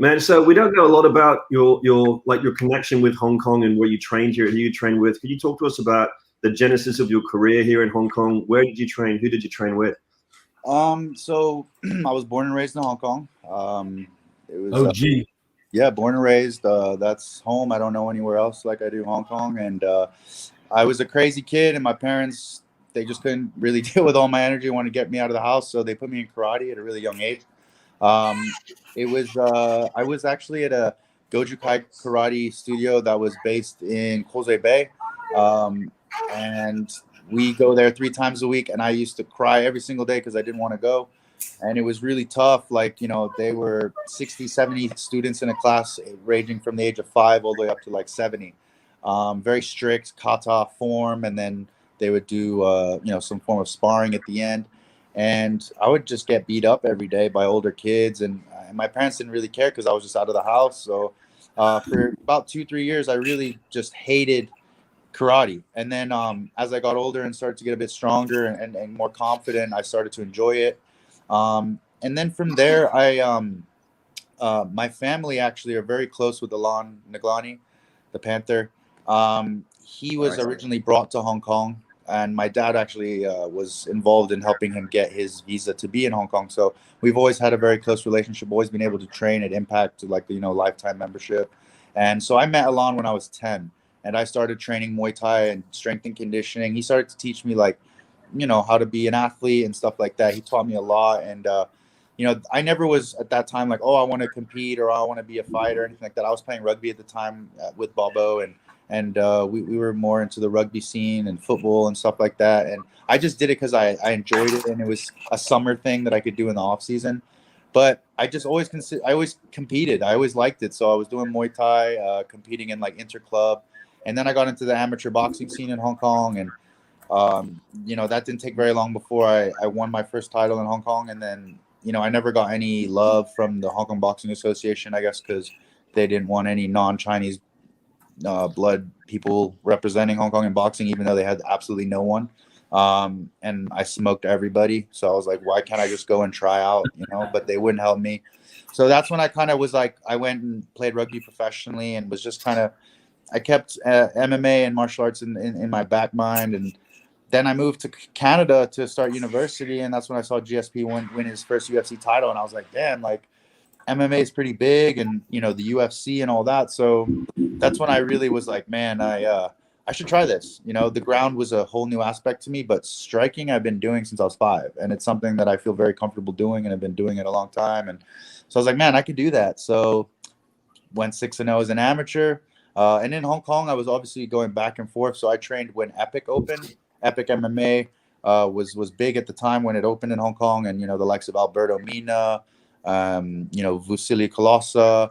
Man, so we don't know a lot about your connection with Hong Kong and where you trained here, who you trained with. Could you talk to us about the genesis of your career here in Hong Kong? Where did you train? Who did you train with? So I was born and raised in Hong Kong. It was OG. Yeah, born and raised. That's home. I don't know anywhere else like I do Hong Kong. And I was a crazy kid, and my parents, they just couldn't really deal with all my energy, wanted to get me out of the house, so they put me in karate at a really young age. Um, I was actually at a Goju Kai karate studio that was based in Causeway Bay, um, and we go there 3 times a week. And I used to cry every single day because I didn't want to go, and it was really tough. Like, they were 60, 70 students in a class, ranging from the age of 5 all the way up to like 70. Very strict kata form, and then they would do some form of sparring at the end. And I would just get beat up every day by older kids, and my parents didn't really care because I was just out of the house. So for about 2, 3 years, I really just hated karate. And then as I got older and started to get a bit stronger and more confident, I started to enjoy it. And then from there, my family actually are very close with Alon Naglani, the Panther. He was originally brought to Hong Kong, and my dad actually was involved in helping him get his visa to be in Hong Kong. So we've always had a very close relationship, always been able to train at Impact, like, lifetime membership. And so I met Alon when I was 10, and I started training Muay Thai and strength and conditioning. He started to teach me, like, how to be an athlete and stuff like that. He taught me a lot. And, I never was at that time like, oh, I want to compete or I want to be a fighter or anything like that. I was playing rugby at the time with Bobo, and we were more into the rugby scene and football and stuff like that. And I just did it because I enjoyed it, and it was a summer thing that I could do in the off season. But I just always competed. I always liked it. So I was doing Muay Thai, competing in like inter-club. And then I got into the amateur boxing scene in Hong Kong. And, that didn't take very long before I won my first title in Hong Kong. And then, I never got any love from the Hong Kong Boxing Association, I guess, because they didn't want any non-Chinese blood people representing Hong Kong in boxing, even though they had absolutely no one. And I smoked everybody. So I was like, why can't I just go and try out, but they wouldn't help me. So that's when I kind of was like, I went and played rugby professionally and was just kind of, I kept MMA and martial arts in my back mind. And then I moved to Canada to start university. And that's when I saw GSP win his first UFC title. And I was like, damn, like, MMA is pretty big, and the UFC and all that. So that's when I really was like, man, I should try this. The ground was a whole new aspect to me, but striking I've been doing since I was 5, and it's something that I feel very comfortable doing, and I've been doing it a long time. And so I was like, man, I could do that. So went 6-0 as an amateur, and in Hong Kong I was obviously going back and forth. So I trained when Epic opened. Epic MMA was big at the time when it opened in Hong Kong, and the likes of Alberto Mina, Vasily Kolossa,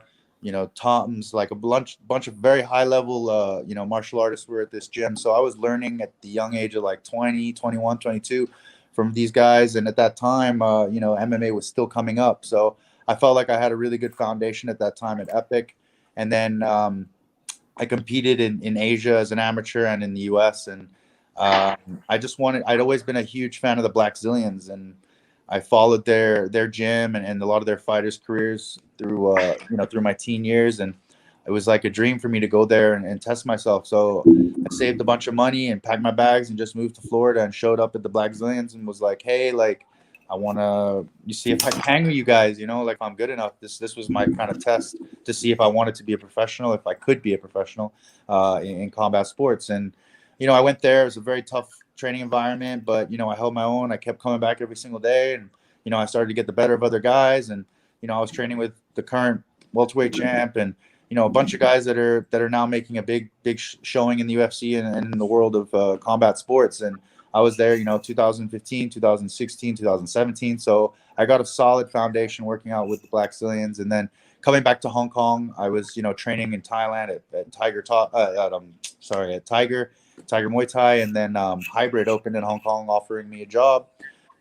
Tom's, like a bunch of very high level, martial artists were at this gym. So I was learning at the young age of like 20, 21, 22 from these guys. And at that time, MMA was still coming up. So I felt like I had a really good foundation at that time at Epic. And then I competed in Asia as an amateur and in the US. And I'd always been a huge fan of the Black Zillions, and I followed their gym and a lot of their fighters' careers through my teen years, and it was like a dream for me to go there and test myself. So I saved a bunch of money and packed my bags and just moved to Florida and showed up at the Black Zillions and was like, hey, like, I want to see if I can hang with you guys, like, if I'm good enough. This was my kind of test to see if I wanted to be a professional, if I could be a professional in combat sports. And I went there. It was a very tough training environment, but I held my own. I kept coming back every single day, and I started to get the better of other guys. And I was training with the current welterweight champ, and a bunch of guys that are now making a big showing in the UFC and in the world of combat sports. And I was there 2015, 2016, 2017. So I got a solid foundation working out with the Black Zillions. And then coming back to Hong Kong, I was training in Thailand at Tiger Muay Thai, and then Hybrid opened in Hong Kong, offering me a job.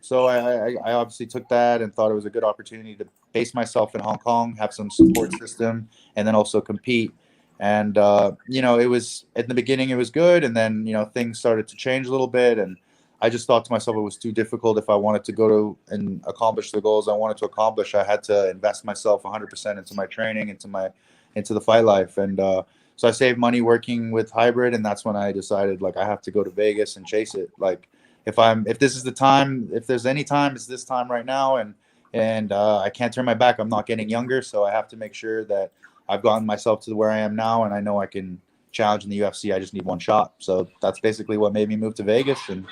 So I obviously took that and thought it was a good opportunity to base myself in Hong Kong, have some support system, and then also compete. And it was, at the beginning it was good, and then things started to change a little bit, and I just thought to myself it was too difficult. If I wanted to go to and accomplish the goals I wanted to accomplish, I had to invest myself 100% into my training, into the fight life. And so I saved money working with hybrid, and that's when I decided like I have to go to Vegas and chase it. Like if this is the time, if there's any time, it's this time right now. And I can't turn my back. I'm not getting younger, so I have to make sure that I've gotten myself to where I am now, and I know I can challenge in the UFC. I just need one shot. So that's basically what made me move to Vegas, and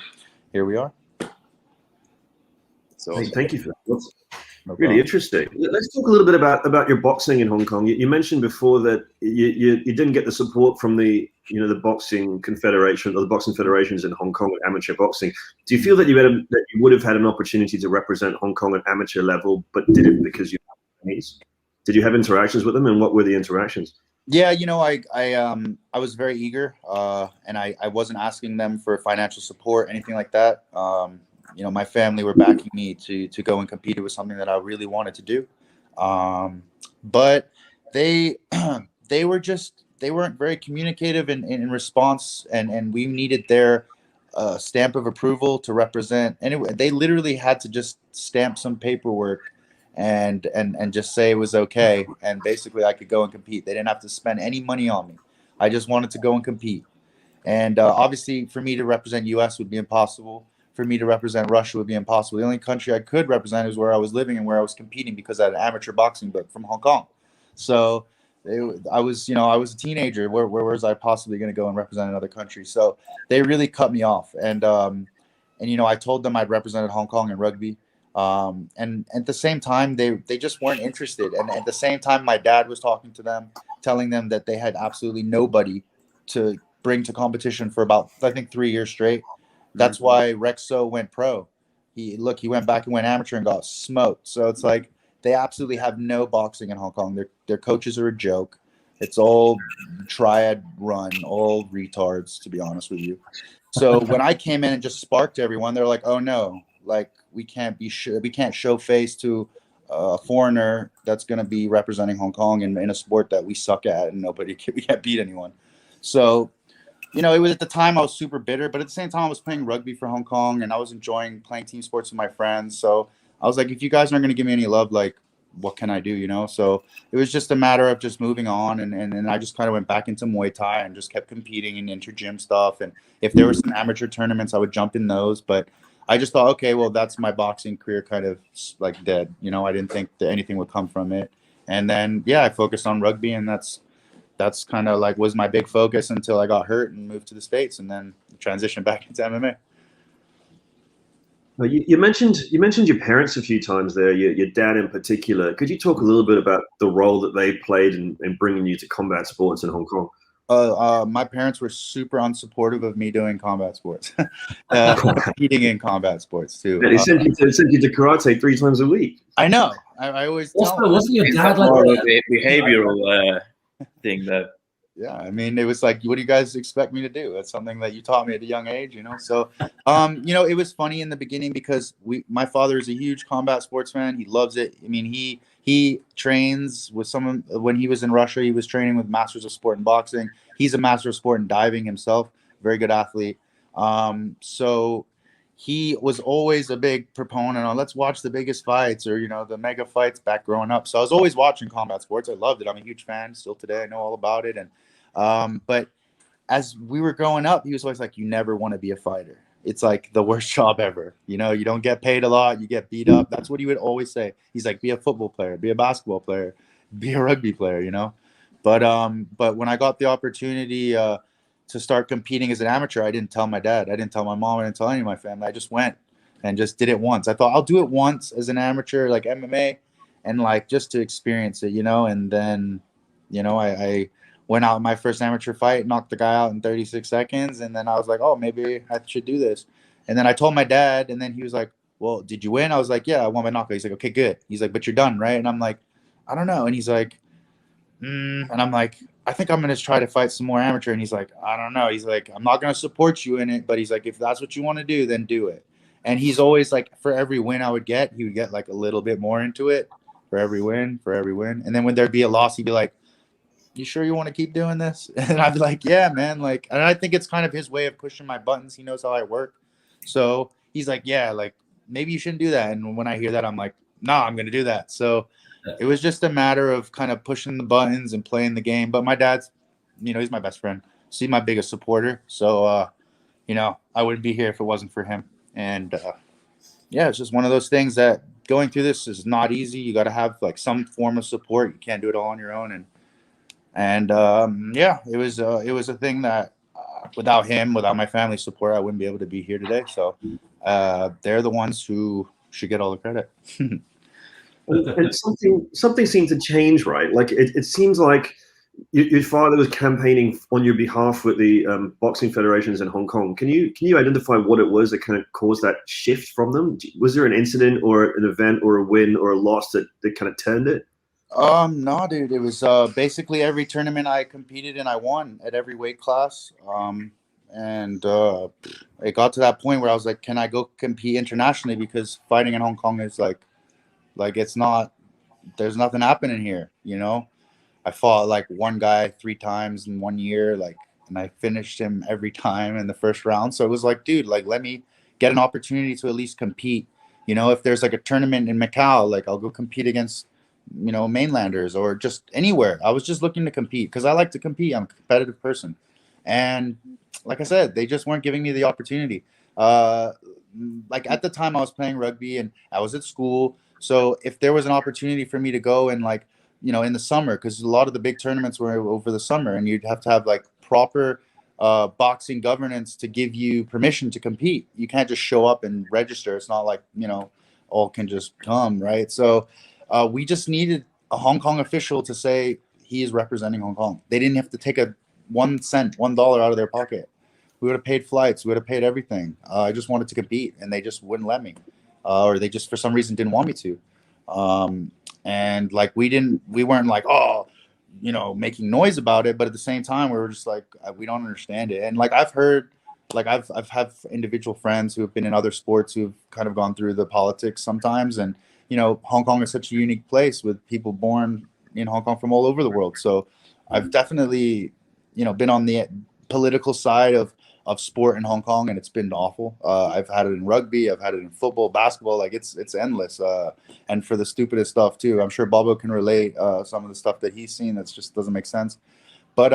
here we are. So thank you for that. That's No really problem. interesting. Let's talk a little bit about your boxing in Hong Kong. You mentioned before that you didn't get the support from the the boxing confederation or the boxing federations in Hong Kong at amateur boxing. Do you feel that you would have had an opportunity to represent Hong Kong at amateur level, but didn't because you have Chinese? Did you have interactions with them, and what were the interactions? Yeah, I was very eager, and I wasn't asking them for financial support, anything like that. My family were backing me to go and compete. It was something that I really wanted to do, but they they weren't very communicative in response, and we needed their stamp of approval to represent. And they literally had to just stamp some paperwork and just say it was okay, and basically I could go and compete. They didn't have to spend any money on me. I just wanted to go and compete. And obviously for me to represent US would be impossible. For me to represent Russia would be impossible. The only country I could represent is where I was living and where I was competing, because I had an amateur boxing book from Hong Kong. So I was a teenager. Where was I possibly going to go and represent another country? So they really cut me off. And I told them I'd represented Hong Kong in rugby. And at the same time, they just weren't interested. And at the same time, my dad was talking to them, telling them that they had absolutely nobody to bring to competition for about, I think, 3 years straight. That's why Rexo went pro. He went back and went amateur and got smoked. So it's like they absolutely have no boxing in Hong Kong. Their coaches are a joke. It's all triad run, all retards, to be honest with you. So when I came in and just sparked everyone, they're like, "Oh no, like we can't show face to a foreigner that's going to be representing Hong Kong in a sport that we suck at, and we can't beat anyone." So it was, at the time I was super bitter, but at the same time I was playing rugby for Hong Kong and I was enjoying playing team sports with my friends. So I was like, if you guys aren't going to give me any love, like, what can I do? So it was just a matter of just moving on. And I just kind of went back into Muay Thai and just kept competing in inter-gym stuff. And if there were some amateur tournaments, I would jump in those. But I just thought, okay, well, that's my boxing career kind of like dead. I didn't think that anything would come from it. And then, yeah, I focused on rugby, and that's kind of like was my big focus until I got hurt and moved to the States, and then transitioned back into MMA. You mentioned your parents a few times there, your dad in particular. Could you talk a little bit about the role that they played in bringing you to combat sports in Hong Kong? My parents were super unsupportive of me doing combat sports, competing in combat sports too. Yeah, they sent you to karate 3 times a week. I know. I always tell them. Wasn't your dad like a behavioral thing that? Yeah, I mean, it was like, what do you guys expect me to do? That's something that you taught me at a young age, So, it was funny in the beginning because my father is a huge combat sports fan. He loves it. I mean, he trains with someone. When he was in Russia, he was training with masters of sport in boxing. He's a master of sport in diving himself. Very good athlete. So he was always a big proponent on, let's watch the biggest fights, or the mega fights back growing up. So I was always watching combat sports. I loved it. I'm a huge fan still today. I know all about it. And but as we were growing up, he was always like, you never want to be a fighter. It's like the worst job ever. You don't get paid a lot. You get beat up. That's what he would always say. He's like, be a football player, be a basketball player, be a rugby player, But when I got the opportunity to start competing as an amateur, I didn't tell my dad. I didn't tell my mom. I didn't tell any of my family. I just went and just did it once. I thought I'll do it once as an amateur, like MMA, and like just to experience it, And then, I went out in my first amateur fight, knocked the guy out in 36 seconds. And then I was like, oh, maybe I should do this. And then I told my dad, and then he was like, well, did you win? I was like, yeah, I won my knockout. He's like, okay, good. He's like, but you're done, right? And I'm like, I don't know. And he's like, and I'm like, I think I'm going to try to fight some more amateur. And he's like, I don't know. He's like, I'm not going to support you in it. But he's like, if that's what you want to do, then do it. And he's always like, for every win I would get, he would get like a little bit more into it for every win. And then when there'd be a loss, he'd be like, you sure you want to keep doing this? And I'd be like, yeah, man. Like, and I think it's kind of his way of pushing my buttons. He knows how I work. So he's like, yeah, like maybe you shouldn't do that. And when I hear that, I'm like, no, I'm going to do that. So it was just a matter of kind of pushing the buttons and playing the game. But my dad's, he's my best friend. So he's my biggest supporter. So, I wouldn't be here if it wasn't for him. And yeah, it's just one of those things that going through this is not easy. You got to have like some form of support. You can't do it all on your own. And yeah, it was a thing that without him, without my family support, I wouldn't be able to be here today. So they're the ones who should get all the credit. And something seemed to change, right? Like it seems like your father was campaigning on your behalf with the boxing federations in Hong Kong. Can you identify what it was that kind of caused that shift from them? Was there an incident or an event or a win or a loss that kind of turned it? No, dude. It was basically every tournament I competed in, I won at every weight class. And it got to that point where I was like, can I go compete internationally? Because fighting in Hong Kong is like it's not. There's nothing happening here, I fought like one guy 3 times in 1 year, and I finished him every time in the first round. So it was like, dude, like let me get an opportunity to at least compete. If there's like a tournament in Macau, like I'll go compete against, mainlanders or just anywhere. I was just looking to compete because I like to compete. I'm a competitive person. And like I said, they just weren't giving me the opportunity. Like at the time I was playing rugby and I was at school. So if there was an opportunity for me to go and like, in the summer, because a lot of the big tournaments were over the summer and you'd have to have like proper boxing governance to give you permission to compete. You can't just show up and register. It's not like, all can just come, right? So we just needed a Hong Kong official to say he is representing Hong Kong. They didn't have to take a $1 out of their pocket. We would have paid flights. We would have paid everything. I just wanted to compete and they just wouldn't let me. Or they just for some reason didn't want me to. And like we weren't like, making noise about it, but at the same time we were just like, we don't understand it. And like I've heard, like I've had individual friends who have been in other sports who've kind of gone through the politics sometimes. And Hong Kong is such a unique place with people born in Hong Kong from all over the world. So I've definitely been on the political side of sport in Hong Kong, and it's been awful. I've had it in rugby, I've had it in football, basketball, like it's endless. And for the stupidest stuff too. I'm sure Bobo can relate some of the stuff that he's seen that just doesn't make sense. But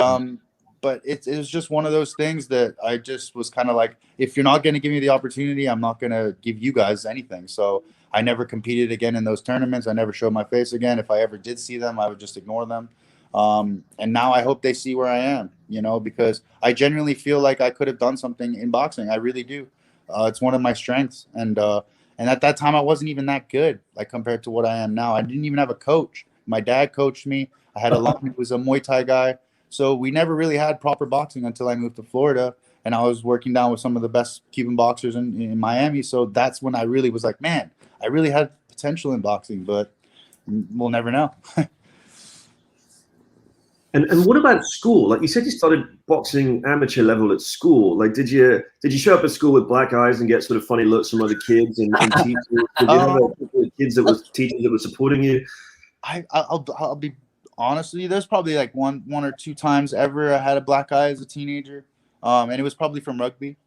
it was just one of those things that I just was kind of like, if you're not going to give me the opportunity, I'm not going to give you guys anything. So I never competed again in those tournaments. I never showed my face again. If I ever did see them, I would just ignore them. And now I hope they see where I am, because I genuinely feel like I could have done something in boxing. I really do. It's one of my strengths. And at that time I wasn't even that good, like compared to what I am now. I didn't even have a coach. My dad coached me. I had a lot who was a Muay Thai guy. So we never really had proper boxing until I moved to Florida and I was working down with some of the best Cuban boxers in Miami. So that's when I really was like, man, I really had potential in boxing, but we'll never know. And what about school? Like you said, you started boxing amateur level at school. Like, did you show up at school with black eyes and get sort of funny looks from other kids and teachers? Did you have kids that was teachers that were supporting you? I'll be honest with you. There's probably like one or two times ever I had a black eye as a teenager, and it was probably from rugby.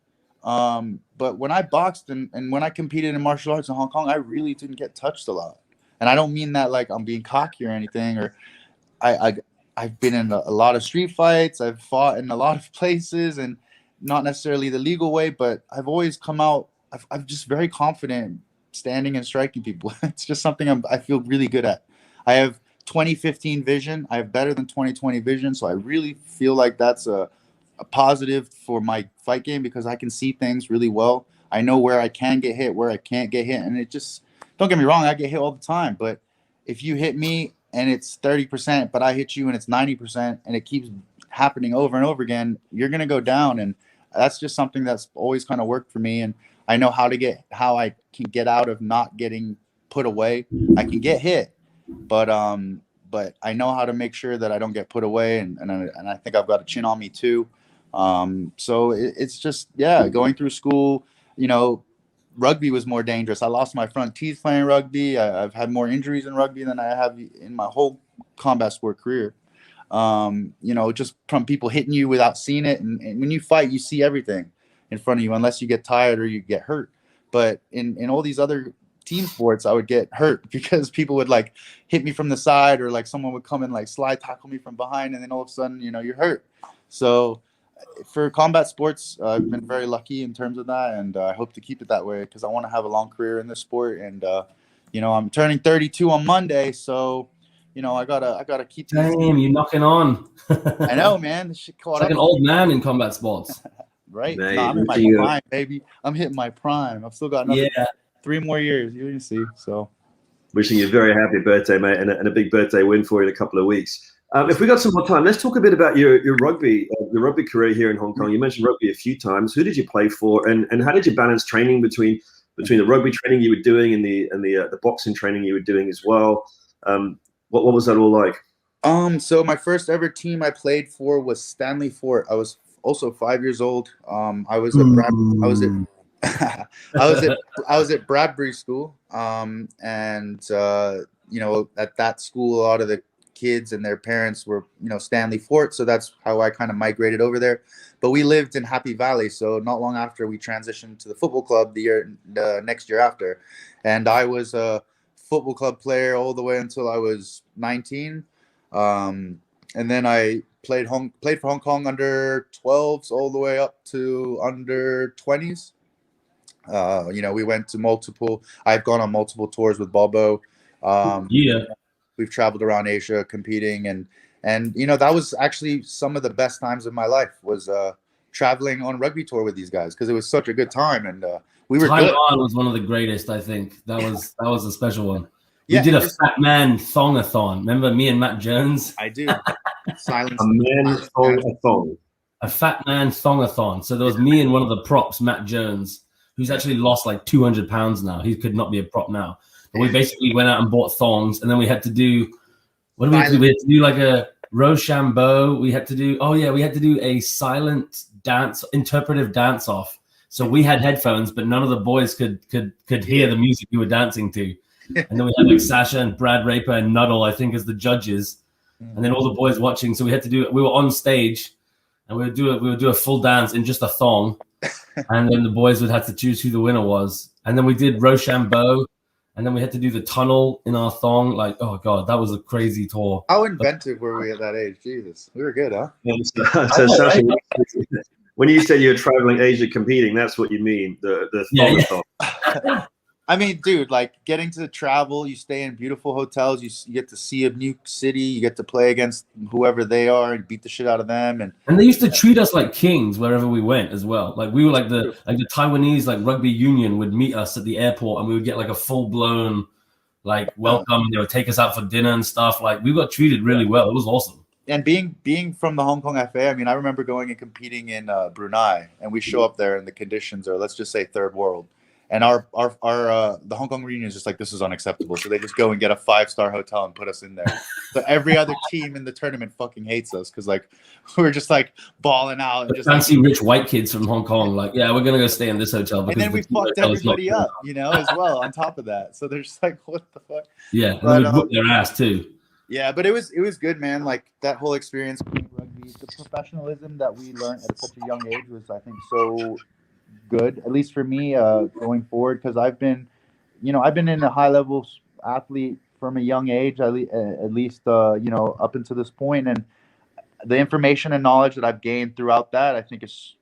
But when I boxed and when I competed in martial arts in Hong Kong, I really didn't get touched a lot. And I don't mean that like I'm being cocky or anything. Or I've been in a lot of street fights. I've fought in a lot of places, and not necessarily the legal way, but I've always come out. I'm just very confident standing and striking people. It's just something I feel really good at. I have 2015 vision. I have better than 2020 vision, so I really feel like that's a positive for my fight game because I can see things really well. I know where I can get hit, where I can't get hit, and it just, don't get me wrong, I get hit all the time, but if you hit me and it's 30%, but I hit you and it's 90%, and it keeps happening over and over again, you're going to go down. And that's just something that's always kind of worked for me. And I know how I can get out of not getting put away. I can get hit, but I know how to make sure that I don't get put away. And I think I've got a chin on me too. So it's just, yeah, going through school, rugby was more dangerous. I lost my front teeth playing rugby. I've had more injuries in rugby than I have in my whole combat sport career. Just from people hitting you without seeing it. And when you fight, you see everything. in front of you unless you get tired or you get hurt. But in all these other team sports, I would get hurt because people would like hit me from the side, or like someone would come and like slide tackle me from behind, and then all of a sudden, you know, you're hurt. So for combat sports, I've been very lucky in terms of that, and I hope to keep it that way because I want to have a long career in this sport. And you know, I'm turning 32 on Monday, so you know, I gotta keep. Damn, you're knocking on. I know, man. This shit caught It's like up. an old man in combat sports. Right? Man, No, I'm in my prime, baby. I'm hitting my prime. I've still got another 3 more years. You can see. So, wishing you a very happy birthday, mate, and a big birthday win for you in a couple of weeks. If we got some more time, let's talk a bit about your rugby career here in Hong Kong. You mentioned rugby a few times. Who did you play for, and how did you balance training between the rugby training you were doing and the boxing training you were doing as well? What was that all like? So my first ever team I played for was Stanley Fort. I was also 5 years old. I was at Bradbury School. And you know, at that school, a lot of the kids and their parents were, you know, Stanley Fort. So that's how I kind of migrated over there. But we lived in Happy Valley. So not long after we transitioned to the football club the next year after. And I was a football club player all the way until I was 19. And then I played for Hong Kong under 12s all the way up to under 20s. You know, we went to I've gone on multiple tours with Bobo. We've traveled around Asia competing, and you know, that was actually some of the best times of my life was traveling on rugby tour with these guys because it was such a good time, and we were Taiwan was one of the greatest, I think. That was a special one. We did a Fat Man Thong-a-thon. Remember me and Matt Jones? I do. Silence. A man thong-a-thon. A Fat Man Thong-a-thon. So there was me and one of the props, Matt Jones, who's actually lost like 200 pounds now. He could not be a prop now. But we basically went out and bought thongs, and then we had to do – what did we have to do? We had to do like a Rochambeau. We had to do a silent dance, interpretive dance off. So we had headphones, but none of the boys could hear the music we were dancing to. And then we had like Sasha and Brad Raper and Nuddle, I think, as the judges, and then all the boys watching. So we had to do it. We were on stage, and we would do a full dance in just a thong, and then the boys would have to choose who the winner was. And then we did Rochambeau, and then we had to do the tunnel in our thong. Like, oh god, that was a crazy tour. How inventive were we at that age? Jesus, we were good, huh? So Sasha, when you said you were traveling Asia competing, that's what you mean, the thong-a-thon. Yeah. I mean, dude, like getting to travel, you stay in beautiful hotels, you get to see a new city, you get to play against whoever they are and beat the shit out of them. And they used to treat us like kings wherever we went as well. Like we were like the Taiwanese like rugby union would meet us at the airport, and we would get like a full blown like welcome. They would take us out for dinner and stuff. Like we got treated really well. It was awesome. And being from the Hong Kong FA, I mean, I remember going and competing in Brunei, and we show up there and the conditions are, let's just say, third world. And our the Hong Kong region is just like, this is unacceptable. So they just go and get a 5-star hotel and put us in there. So every other team in the tournament fucking hates us because like we're just like balling out. And just fancy rich white kids from Hong Kong, like, yeah, we're gonna go stay in this hotel. And then we fucked everybody up, you know, as well on top of that. So they're just like, what the fuck? Yeah, and they would whoop their ass too. Yeah, but it was good, man. Like that whole experience playing rugby, the professionalism that we learned at such a young age was, I think, so good, at least for me, going forward, because I've been in a high level athlete from a young age, at least you know, up until this point, and the information and knowledge that I've gained throughout that, I think is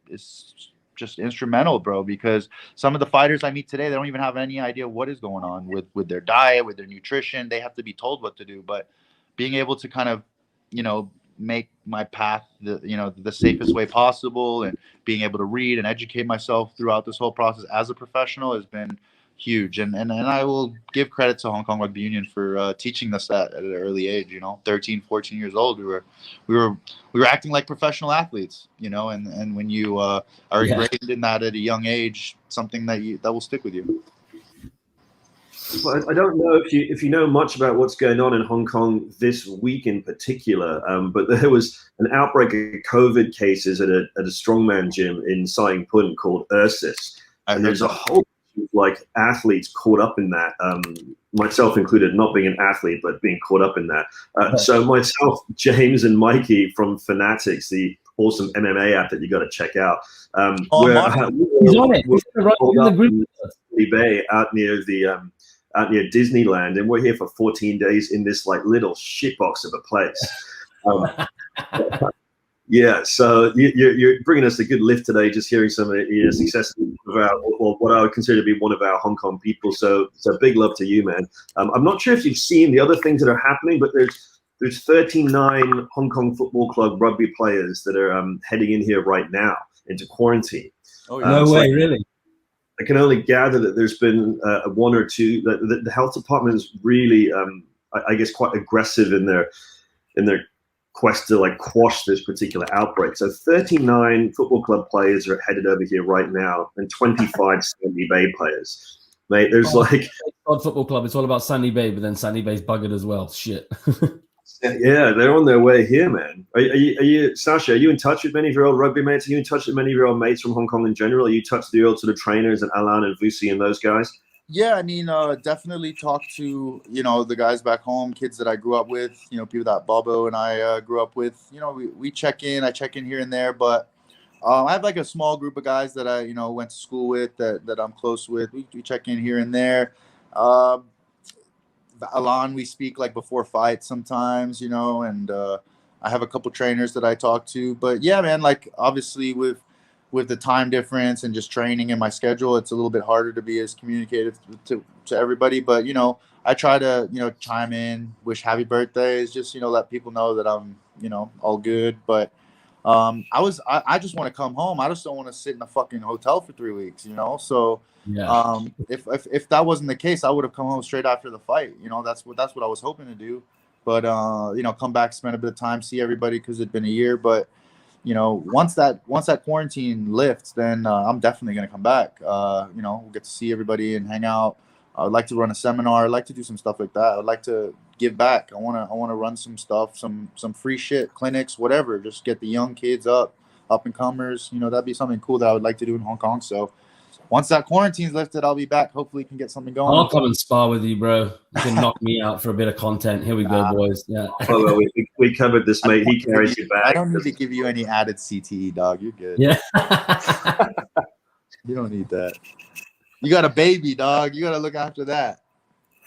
just instrumental, bro, because some of the fighters I meet today, they don't even have any idea what is going on with their diet, with their nutrition. They have to be told what to do, but being able to kind of, you know, make my path the safest way possible, and being able to read and educate myself throughout this whole process as a professional has been huge. And I will give credit to Hong Kong Rugby Union for teaching us that at an early age. You know, 13, 14 years old, we were acting like professional athletes, you know, and when you are ingrained in that at a young age, something that will stick with you. Well, I don't know if you know much about what's going on in Hong Kong this week in particular, but there was an outbreak of COVID cases at a strongman gym in Sai Pun called Ursus, and there's a whole bunch of like athletes caught up in that, myself included, not being an athlete but being caught up in that. So myself, James, and Mikey from Fanatics, the awesome MMA app that you got to check out. He's on it. We're in the Bay out near Disneyland, and we're here for 14 days in this like little shitbox of a place. Yeah, so you're bringing us a good lift today, just hearing some of the successes of our, or what I would consider to be one of our Hong Kong people. So big love to you, man. I'm not sure if you've seen the other things that are happening, but there's 39 Hong Kong Football Club rugby players that are heading in here right now into quarantine. Oh, yeah. No way, really? I can only gather that there's been one or two. The health department is really, I guess, quite aggressive in their quest to like quash this particular outbreak. So 39 football club players are headed over here right now, and 25 Sandy Bay players. Mate, there's football club. It's all about Sandy Bay, but then Sandy Bay's buggered as well. Shit. Yeah, they're on their way here, man. Are you, Sasha? Are you in touch with many of your old rugby mates? Are you in touch with many of your old mates from Hong Kong in general? Are you in touch with the old sort of trainers and Alan and Vusi and those guys? Yeah, I mean, definitely talk to, the guys back home, kids that I grew up with, people that Bobo and I grew up with. We check in. I check in here and there, but I have like a small group of guys that I, went to school with that I'm close with. We check in here and there. Alan, we speak like before fights sometimes, and I have a couple trainers that I talk to. But yeah, man, like obviously with the time difference and just training in my schedule, it's a little bit harder to be as communicative to everybody. But, I try to, chime in, wish happy birthdays, just, let people know that I'm, all good. But I just want to come home. I just don't want to sit in a fucking hotel for 3 weeks, So Yeah. If that wasn't the case, I would have come home straight after the fight. That's what I was hoping to do. But, come back, spend a bit of time, see everybody, because it'd been a year. But, once that quarantine lifts, then I'm definitely going to come back. We'll get to see everybody and hang out. I'd like to run a seminar. I'd like to do some stuff like that. I'd like to give back. I want to run some stuff, some free shit, clinics, whatever. Just get the young kids up and comers. That'd be something cool that I would like to do in Hong Kong. So once that quarantine's lifted, I'll be back. Hopefully, can get something going. I'll come and spar with you, bro. You can knock me out for a bit of content. Here we go, boys. Yeah. Oh, well, we covered this, mate. He carries you back. I don't need to give you any added CTE, dog. You're good. Yeah. You don't need that. You got a baby, dog. You got to look after that.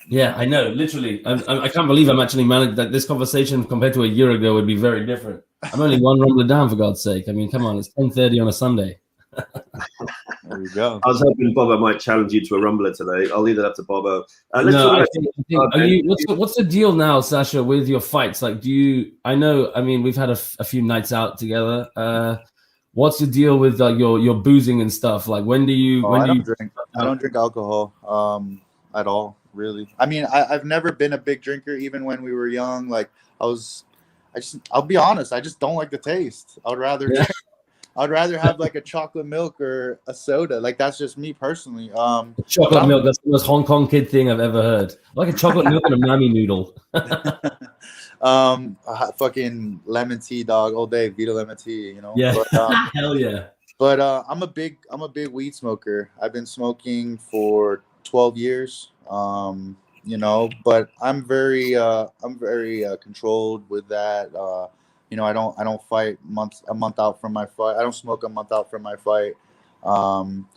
Yeah, I know. Literally, I can't believe I'm actually managed that this conversation compared to a year ago would be very different. I'm only one rumbler down, for God's sake. I mean, come on, it's 10:30 on a Sunday. There you go. I was hoping Bobo might challenge you to a rumbler today. I'll leave that up to Bobo. What's the deal now, Sasha, with your fights? Like, we've had a few nights out together. What's the deal with your boozing and stuff? Like, when do you? I don't drink alcohol at all, really. I mean, I've never been a big drinker, even when we were young. Like, I'll be honest, I just don't like the taste. I'd rather have like a chocolate milk or a soda. Like, that's just me personally. Chocolate milk, that's the most Hong Kong kid thing I've ever heard. Like a chocolate milk and a mammy noodle. Fucking lemon tea, dog, all day. Vita lemon tea, Yeah. But, hell yeah. But I'm a big weed smoker. I've been smoking for 12 years. But I'm very controlled with that. I don't fight a month out from my fight. I don't smoke a month out from my fight. I'm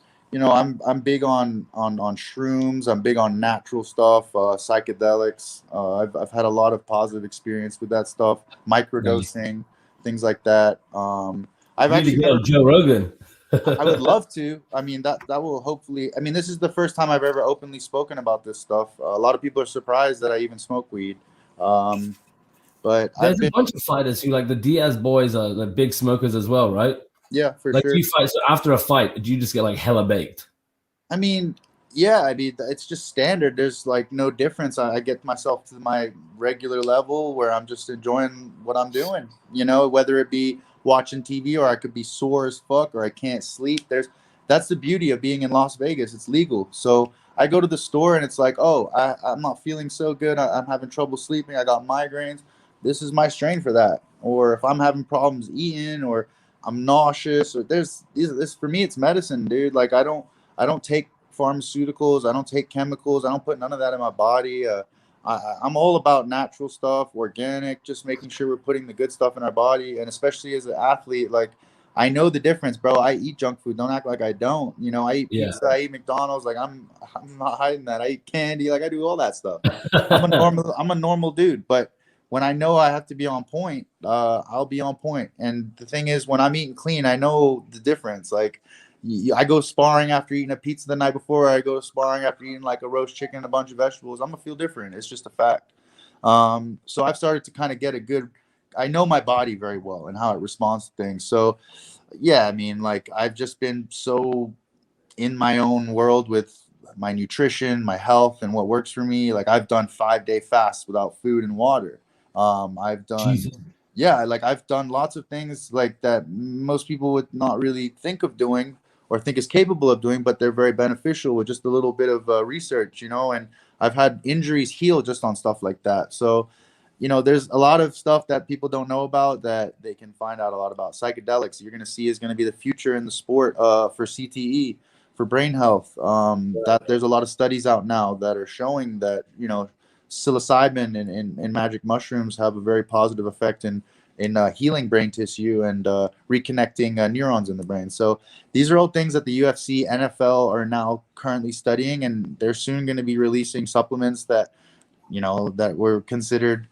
big on shrooms. I'm big on natural stuff, psychedelics. I've had a lot of positive experience with that stuff, microdosing, things like that. I've actually get Joe Rogan. I would love to. I mean, that will hopefully. I mean, this is the first time I've ever openly spoken about this stuff. A lot of people are surprised that I even smoke weed. But there's a bunch of fighters who, like the Diaz boys, are like big smokers as well, right? Yeah, for like sure. You fight, so after a fight, do you just get like hella baked? I mean, yeah. I mean, it's just standard. There's like no difference. I get myself to my regular level where I'm just enjoying what I'm doing. Whether it be watching TV or I could be sore as fuck or I can't sleep. That's the beauty of being in Las Vegas. It's legal. So I go to the store and it's like, oh, I'm not feeling so good. I'm having trouble sleeping. I got migraines. This is my strain for that. Or if I'm having problems eating or I'm nauseous or this for me, it's medicine, dude. Like I don't take pharmaceuticals. I don't take chemicals. I don't put none of that in my body. I'm all about natural stuff, organic, just making sure we're putting the good stuff in our body. And especially as an athlete, like, I know the difference, bro. I eat junk food. Don't act like I don't. You know, I eat pizza, I eat McDonald's. Like, I'm not hiding that. I eat candy. Like, I do all that stuff. I'm a normal dude. But when I know I have to be on point, I'll be on point. And the thing is, when I'm eating clean, I know the difference. Like, I go sparring after eating a pizza the night before. I go sparring after eating like a roast chicken and a bunch of vegetables. I'm gonna feel different. It's just a fact. So I've started to kind of get a good. I know my body very well and how it responds to things. So, yeah, I mean, like, I've just been so in my own world with my nutrition, my health, and what works for me. Like, I've done 5-day fasts without food and water. I've done. Jesus. Yeah, like, I've done lots of things like that most people would not really think of doing or think is capable of doing, but they're very beneficial with just a little bit of research, you know. And I've had injuries heal just on stuff like that. So, you know, there's a lot of stuff that people don't know about that they can find out a lot about. Psychedelics, you're going to see, is going to be the future in the sport for CTE, for brain health. That there's a lot of studies out now that are showing that, you know, psilocybin and magic mushrooms have a very positive effect in healing brain tissue and reconnecting neurons in the brain. So these are all things that the UFC, NFL are now currently studying, and they're soon going to be releasing supplements that, you know, that were considered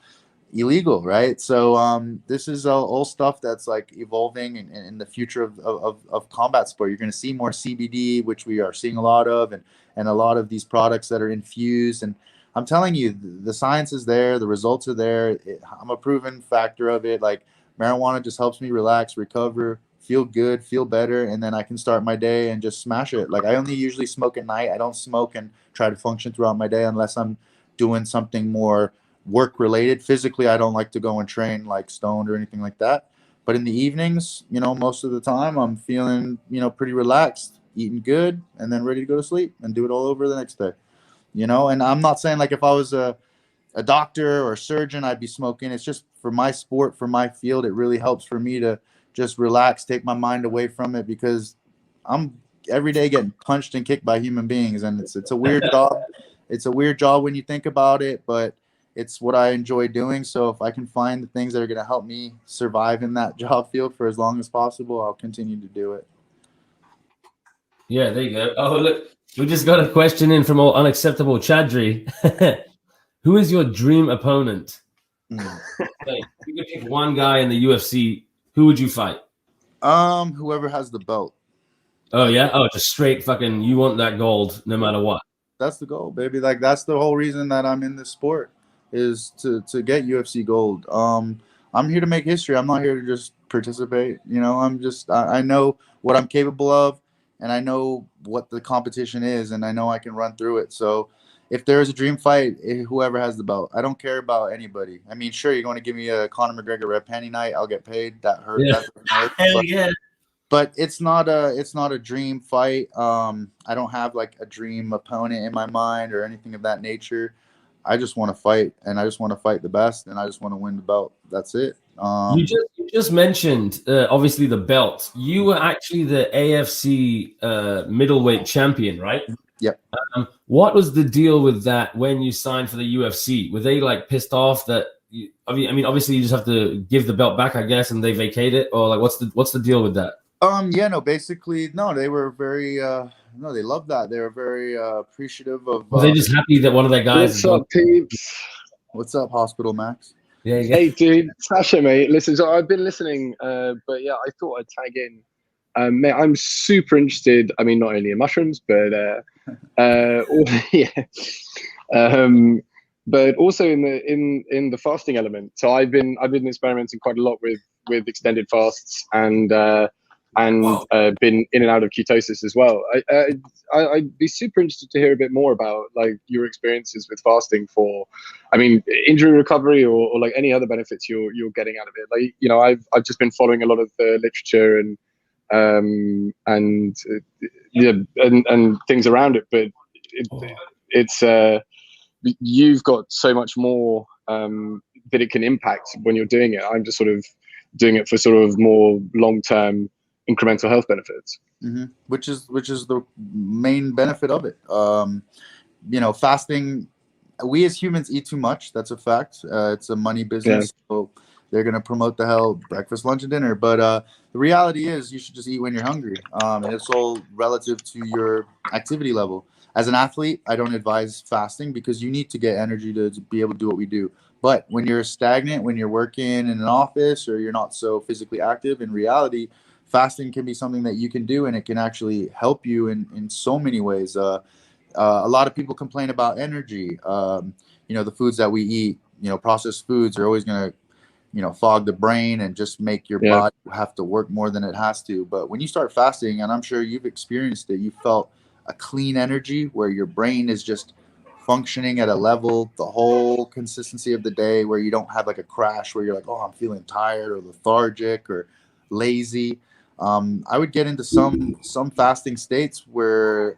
illegal, right? So this is all stuff that's like evolving in the future of combat sport. You're going to see more CBD, which we are seeing a lot of, and a lot of these products that are infused. And I'm telling you, the science is there, the results are there. I'm a proven factor of it. Like, marijuana just helps me relax, recover, feel good, feel better, and then I can start my day and just smash it. Like, I only usually smoke at night. I don't smoke and try to function throughout my day unless I'm doing something more work related. Physically, I don't like to go and train like stoned or anything like that. But in the evenings, you know, most of the time I'm feeling, you know, pretty relaxed, eating good, and then ready to go to sleep and do it all over the next day. You know, and I'm not saying like if I was a doctor or a surgeon, I'd be smoking. It's just for my sport, for my field, it really helps for me to just relax, take my mind away from it, because I'm every day getting punched and kicked by human beings, and it's a weird job. It's a weird job when you think about it, but it's what I enjoy doing. So if I can find the things that are going to help me survive in that job field for as long as possible, I'll continue to do it. Yeah, there you go. Oh, look, we just got a question in from all unacceptable Chadri. Who is your dream opponent? Like, you could pick one guy in the UFC. Who would you fight? Whoever has the belt. Oh, yeah? Oh, just straight fucking, you want that gold no matter what. That's the goal, baby. Like, that's the whole reason that I'm in this sport, is to get UFC gold. I'm here to make history. I'm not here to just participate. You know, I know what I'm capable of, and I know what the competition is, and I know I can run through it. So if there is a dream fight, whoever has the belt, I don't care about anybody. I mean, sure, you're going to give me a Conor McGregor red panty night, I'll get paid. That hurt. Yeah. That hurt. Hell yeah. But it's not a dream fight. I don't have like a dream opponent in my mind or anything of that nature. I just want to fight, and I just want to fight the best, and I just want to win the belt. That's it. You just mentioned obviously the belt. You were actually the AFC middleweight champion, right? Yep. What was the deal with that when you signed for the UFC? Were they like pissed off that? I mean, obviously you just have to give the belt back, I guess, and they vacate it, or like what's the deal with that? Basically, no, they were very, no, they loved that. They were very appreciative of. Were they just happy that one of their guys? What's up, peeps? What's up, Hospital Max? Yeah. Hey, dude, Sasha, mate. Listen, so I've been listening, but yeah, I thought I'd tag in. Mate, I'm super interested. I mean, not only in mushrooms, but but also in the fasting element. So I've been experimenting quite a lot with extended fasts and been in and out of ketosis as well. I'd be super interested to hear a bit more about like your experiences with fasting for, I mean, injury recovery or like any other benefits you're getting out of it. Like, you know, I've just been following a lot of the literature and things around it, but it's you've got so much more that it can impact when you're doing it. I'm just sort of doing it for sort of more long-term incremental health benefits, which is the main benefit of it. You know, fasting we as humans eat too much. That's a fact. It's a money business. Yeah. So they're going to promote the hell breakfast, lunch, and dinner. But the reality is you should just eat when you're hungry. And it's all relative to your activity level. As an athlete, I don't advise fasting because you need to get energy to be able to do what we do. But when you're stagnant, when you're working in an office or you're not so physically active, in reality, fasting can be something that you can do, and it can actually help you in so many ways. A lot of people complain about energy. The foods that we eat, processed foods are always going to, fog the brain and just make your body have to work more than it has to. But when you start fasting, and I'm sure you've experienced it, you felt a clean energy where your brain is just functioning at a level the whole consistency of the day, where you don't have like a crash where you're like, oh, I'm feeling tired or lethargic or lazy. I would get into some fasting states where,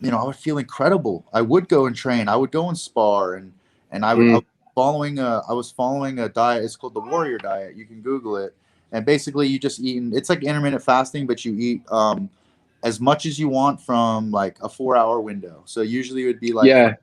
I would feel incredible. I would go and train. I would go and spar, and I was following a diet. It's called the Warrior Diet. You can Google it. And basically you just eat. It's like intermittent fasting, but you eat as much as you want from like a 4-hour window. So usually it would be like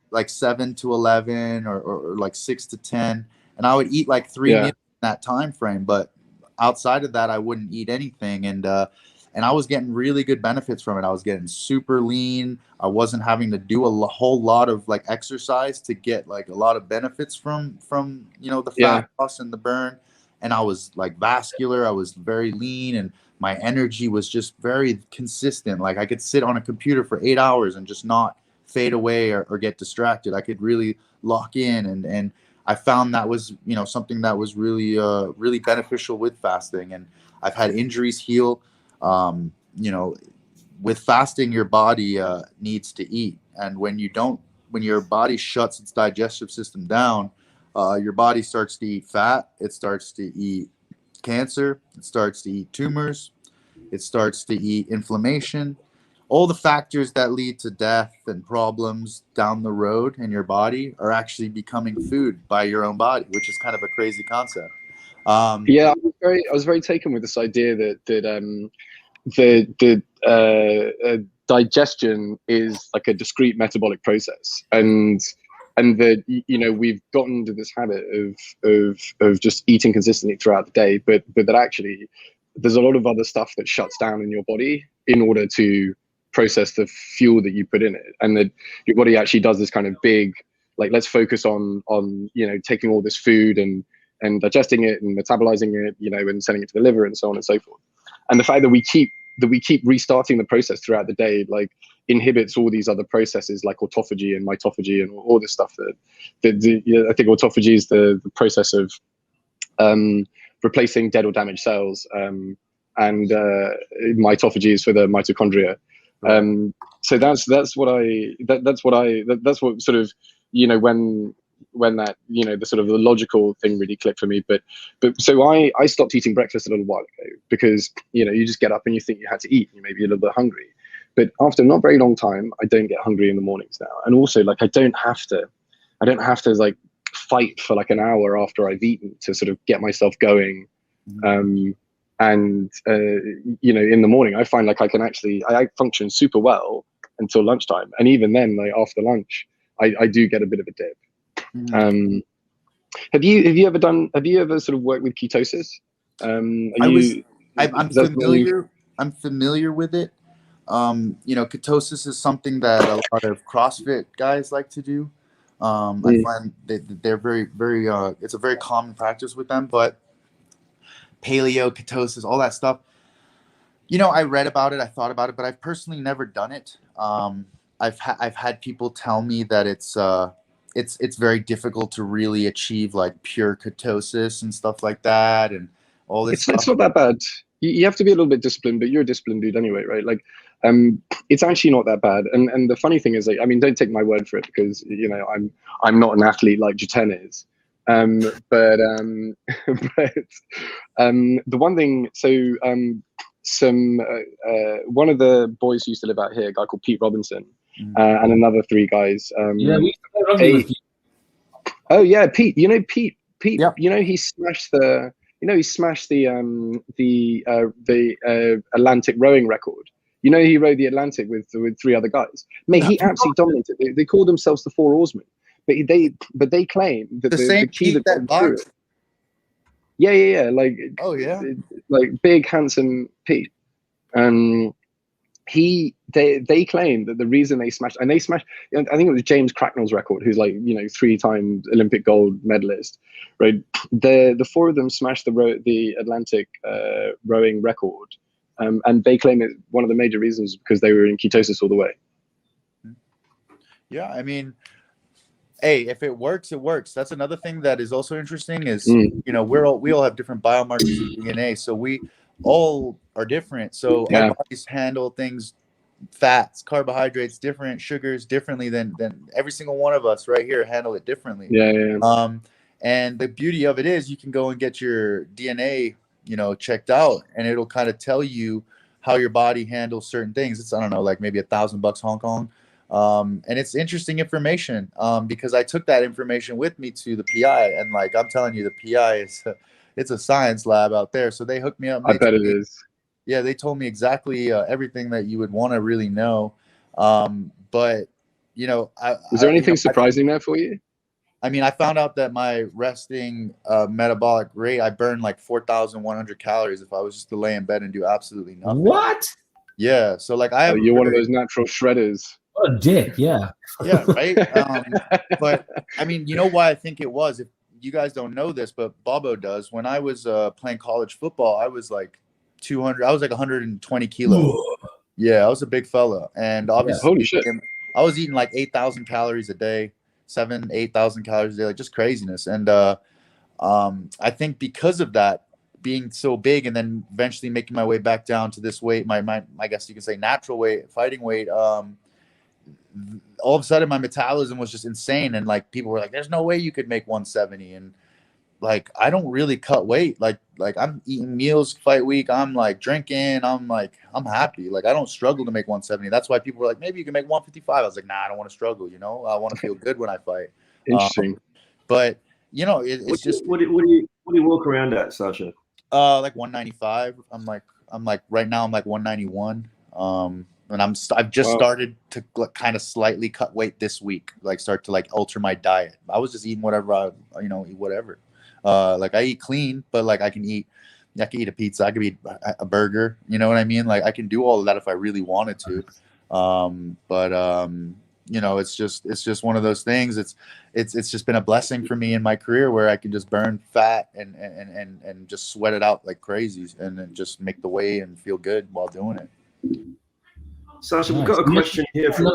like 7 to 11 or like 6 to 10. And I would eat like 3 meals in that time frame. But outside of that, I wouldn't eat anything. And I was getting really good benefits from it. I was getting super lean. I wasn't having to do a whole lot of like exercise to get like a lot of benefits from the fat loss and the burn. And I was like vascular. I was very lean, and my energy was just very consistent. Like I could sit on a computer for 8 hours and just not fade away or get distracted. I could really lock in, and I found that was something that was really really beneficial with fasting. And I've had injuries heal. With fasting, your body needs to eat, and when your body shuts its digestive system down, your body starts to eat fat. It starts to eat cancer. It starts to eat tumors. It starts to eat inflammation. All the factors that lead to death and problems down the road in your body are actually becoming food by your own body, which is kind of a crazy concept. I was very taken with this idea that the digestion is like a discrete metabolic process, and that we've gotten into this habit of just eating consistently throughout the day, but that actually there's a lot of other stuff that shuts down in your body in order to process the fuel that you put in it, and that your body actually does this kind of big, like, let's focus on taking all this food and digesting it and metabolizing it, and sending it to the liver and so on and so forth. And the fact that we keep restarting the process throughout the day, like, inhibits all these other processes like autophagy and mitophagy and all this stuff that I think autophagy is the process of replacing dead or damaged cells, and mitophagy is for the mitochondria. So that's what sort of, when that, the sort of the logical thing really clicked for me. But so I stopped eating breakfast a little while ago because, you just get up and you think you had to eat, you may be a little bit hungry. But after not very long time, I don't get hungry in the mornings now. And also, like, I don't have to like fight for like an hour after I've eaten to sort of get myself going. In the morning, I find like I function super well until lunchtime. And even then, like after lunch, I do get a bit of a dip. Have you ever sort of worked with ketosis? I'm familiar with it. Ketosis is something that a lot of CrossFit guys like to do. I find that they're very, very, it's a very common practice with them, but paleo, ketosis, all that stuff, I read about it, I thought about it, but I've personally never done it. I've had people tell me that it's very difficult to really achieve like pure ketosis and stuff like that, and all this stuff. It's not that bad. You have to be a little bit disciplined, but you're a disciplined dude anyway, right? Like, it's actually not that bad. And the funny thing is, like, I mean, don't take my word for it because, I'm not an athlete like Jiten is. But the one thing, so one of the boys who used to live out here, a guy called Pete Robinson, and another 3 guys. We used to play rugby with Pete. Oh yeah, Pete. Pete. Yep. He smashed the Atlantic rowing record. He rowed the Atlantic with 3 other guys. Mate, he absolutely dominated. They called themselves the 4 oarsmen. but they claim that The same key Pete that that got through boxed. it. Yeah. Like, Oh yeah. like big handsome Pete. They claim that the reason they smashed, I think it was James Cracknell's record, who's like, 3-time Olympic gold medalist, right? The four of them smashed the Atlantic rowing record, and they claim it one of the major reasons because they were in ketosis all the way. Yeah, I mean, hey, if it works, it works. That's another thing that is also interesting is, we all have different biomarkers of DNA, so we all are different. So our bodies handle things, fats, carbohydrates, different sugars differently than every single one of us right here handle it differently. Yeah. And the beauty of it is you can go and get your DNA, checked out, and it'll kind of tell you how your body handles certain things. It's, I don't know, like maybe $1,000 Hong Kong. And it's interesting information because I took that information with me to the PI, and like I'm telling you, the PI it's a science lab out there. So they hooked me up. I bet it is. Yeah, they told me exactly everything that you would want to really know. But was there anything surprising there for you? I mean, I found out that my resting metabolic rate, I burned like 4,100 calories if I was just to lay in bed and do absolutely nothing. What? Yeah. So like I have you're one of those natural shredders. What a dick, yeah. Yeah, right. But I mean, you know why I think it was? If you guys don't know this, but Bobo does. When I was playing college football, I was like 200. I was like 120 kilos. Yeah, I was a big fella, and obviously, holy shit, I was eating like 8,000 calories a day, 8,000 calories a day, like just craziness. And I think because of that, being so big, and then eventually making my way back down to this weight, my I guess you can say natural weight, fighting weight. All of a sudden my metabolism was just insane, and like people were like, there's no way you could make 170, and like I don't really cut weight, like I'm eating meals fight week, I'm like drinking, I'm happy, like I don't struggle to make 170. That's why people were like, maybe you can make 155. I was like, nah, I don't want to struggle, I want to feel good when I fight. Interesting. But it's just what do you walk around at, Sasha? Like 195. I'm like right now I'm like 191. And I've just started to kind of slightly cut weight this week, like start to like alter my diet. I was just eating whatever eat whatever. Like I eat clean, but like I can eat a pizza, I could eat a burger, you know what I mean? Like I can do all of that if I really wanted to. It's just one of those things. It's just been a blessing for me in my career where I can just burn fat and just sweat it out like crazy, and then just make the weight and feel good while doing it. Sasha, we've got a question here from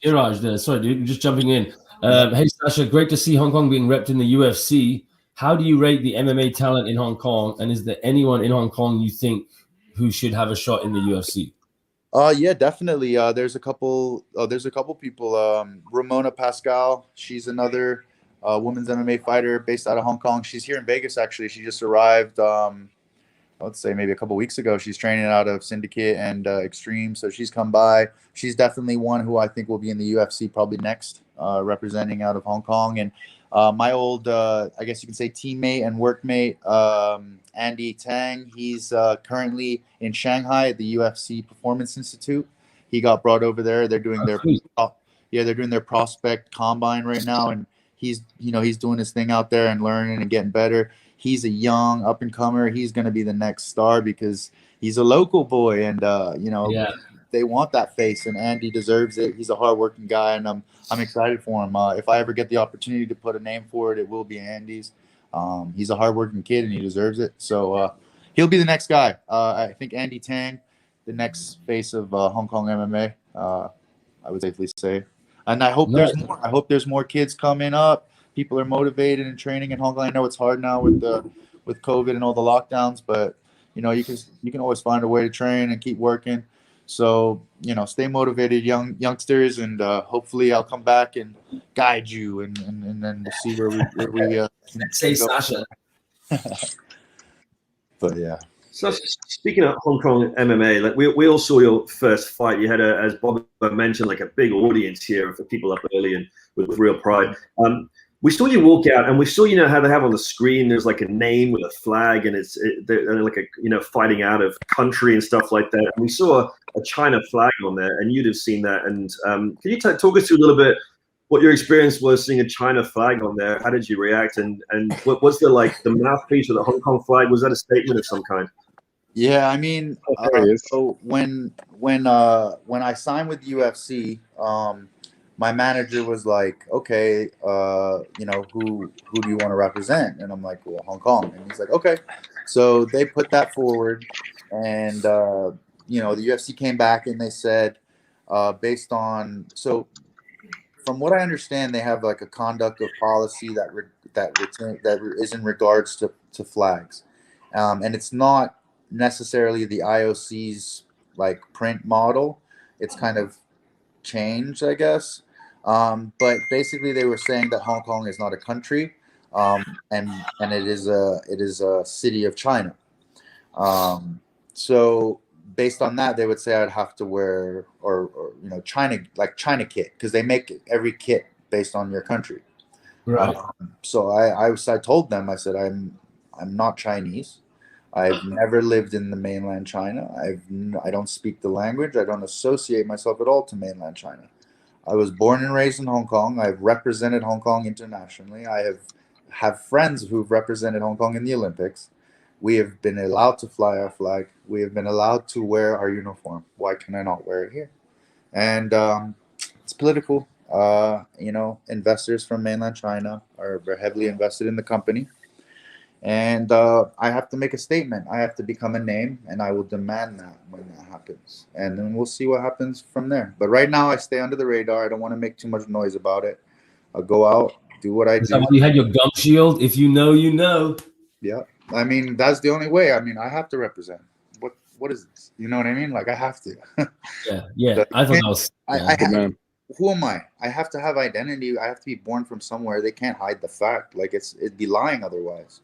Iraj there. Sorry, dude, just jumping in. Hey, Sasha, great to see Hong Kong being repped in the UFC. How do you rate the MMA talent in Hong Kong? And is there anyone in Hong Kong you think who should have a shot in the UFC? Yeah, definitely. There's a couple people. Ramona Pascal, she's another women's MMA fighter based out of Hong Kong. She's here in Vegas, actually. She just arrived, let's say maybe a couple weeks ago. She's training out of Syndicate and Extreme, so she's come by. She's definitely one who I think will be in the UFC probably next, representing out of Hong Kong. And my old, I guess you can say, teammate and workmate, Andy Tang. He's currently in Shanghai at the UFC Performance Institute. He got brought over there. They're doing their prospect combine right now, and he's doing his thing out there and learning and getting better. He's a young up and comer. He's going to be the next star because he's a local boy, and they want that face, and Andy deserves it. He's a hardworking guy, and I'm excited for him. If I ever get the opportunity to put a name for it, it will be Andy's. He's a hardworking kid, and he deserves it. So he'll be the next guy. I think Andy Tang, the next face of Hong Kong MMA. I would safely say, and I hope there's more. I hope there's more kids coming up. People are motivated and training in Hong Kong. I know it's hard now with COVID and all the lockdowns, but you can always find a way to train and keep working. So stay motivated, youngsters, and hopefully I'll come back and guide you, and then we'll see where we say Sasha. But yeah. So speaking of Hong Kong MMA, like we all saw your first fight. You had as Bob mentioned, like a big audience here for people up early and with real pride. We saw you walk out, and we saw how they have on the screen. There's like a name with a flag, and they're like fighting out of country and stuff like that. And we saw a China flag on there, and you'd have seen that. And can you talk us through a little bit what your experience was seeing a China flag on there. How did you react? And what was the mouthpiece of the Hong Kong flag? Was that a statement of some kind? Yeah, I mean, There he is. so when I signed with UFC, my manager was like, okay, you know, who do you want to represent? And I'm like, well, Hong Kong. And he's like, okay. So they put that forward, and you know, the UFC came back and they said, based on, so from what I understand, they have like a conduct of policy that is in regards to flags, and it's not necessarily the IOC's like print model. It's kind of changed, I guess. But basically, they were saying that Hong Kong is not a country, and it is a city of China. So based on that, they would say I'd have to wear or you know, China kit, because they make every kit based on your country. Right. So I told them, I said, I'm not Chinese. I've never lived in the mainland China. I don't speak the language. I don't associate myself at all to mainland China. I was born and raised in Hong Kong. I've represented Hong Kong internationally. I have friends who've represented Hong Kong in the Olympics. We have been allowed to fly our flag. We have been allowed to wear our uniform. Why can I not wear it here? And it's political. You know, investors from mainland China are heavily invested in the company. And I have to make a statement. I have to become a name, and I will demand that when that happens. And then we'll see what happens from there. But right now, I stay under the radar. I don't want to make too much noise about it. I'll go out, do what I Is do. that why you had your gum shield? If you know, you know. Yeah. I mean, that's the only way. I mean, I have to represent. What is this? You know what I mean? Like, I have to. Yeah. So, I thought that was. Good man. who am I? I have to have identity. I have to be born from somewhere. They can't hide the fact. Like, it'd be lying otherwise.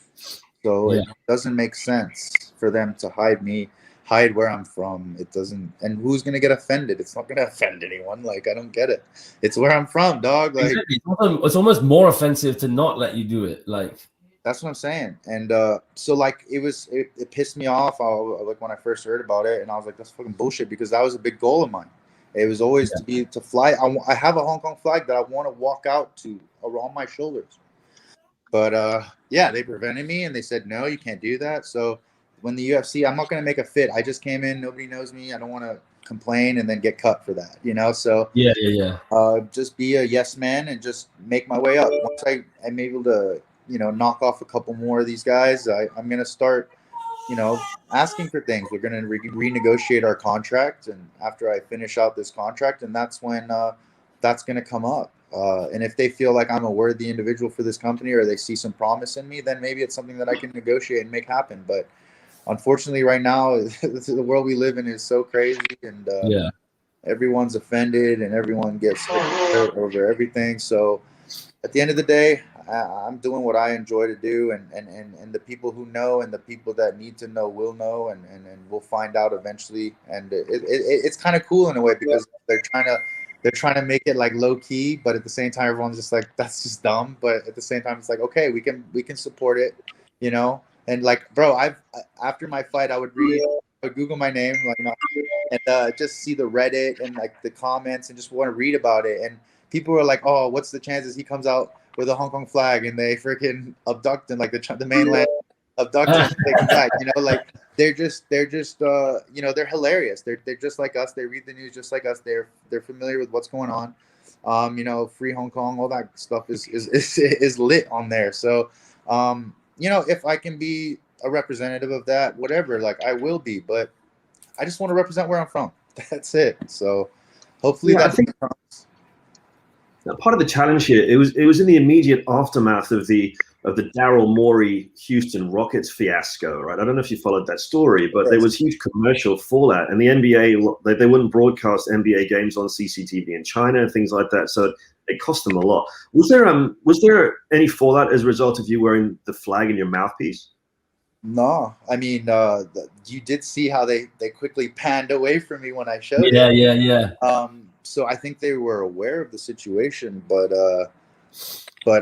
So Yeah. it doesn't make sense for them to hide where I'm from. It doesn't. And who's gonna get offended? It's not gonna offend anyone. Like, I don't get it. It's where I'm from, dog. Like, Exactly. It's almost more offensive to not let you do it. Like, that's what I'm saying. And so like it pissed me off. Like when I first heard about it, and I was like, that's fucking bullshit, because that was a big goal of mine. It was always to fly. I have a Hong Kong flag that I want to walk out to around my shoulders. But yeah, they prevented me, and they said, no, you can't do that. So when the UFC, I'm not going to make a fit. I just came in. Nobody knows me. I don't want to complain and then get cut for that, you know? So yeah. just be a yes man and just make my way up. Once I'm able to, you know, knock off a couple more of these guys, I'm going to start, you know, asking for things. We're going to renegotiate our contract. And after I finish out this contract, and that's when that's going to come up. And if they feel like I'm a worthy individual for this company, or they see some promise in me, then maybe it's something that I can negotiate and make happen. But unfortunately, right now, the world we live in is so crazy, and everyone's offended, and everyone gets hurt over everything. So at the end of the day, I'm doing what I enjoy to do, and the people who know and the people that need to know will know, and we'll find out eventually. And it's kind of cool in a way, because they're trying to make it like low key, but at the same time, everyone's just like, that's just dumb. But at the same time, it's like, okay, we can support it, you know. And like, bro, after my fight, I would Google my name, like, and just see the Reddit and like the comments, and just want to read about it. And people were like, oh, what's the chances he comes out with a Hong Kong flag and they freaking abduct him, like the mainland abduct him and take him back, you know? Like, they're just you know, they're hilarious. They're just like us. They read the news just like us. They're familiar with what's going on. You know, free Hong Kong, all that stuff is lit on there. So you know, if I can be a representative of that, whatever, like, I will be. But I just want to represent where I'm from. That's it. So hopefully I think part of the challenge here, it was in the immediate aftermath of the Daryl Morey Houston Rockets fiasco, right? I don't know if you followed that story, but there was huge commercial fallout, and the NBA, they wouldn't broadcast NBA games on CCTV in China and things like that, so it cost them a lot. Was there any fallout as a result of you wearing the flag in your mouthpiece? No, I mean, you did see how they quickly panned away from me when I showed it. Yeah. So I think they were aware of the situation, but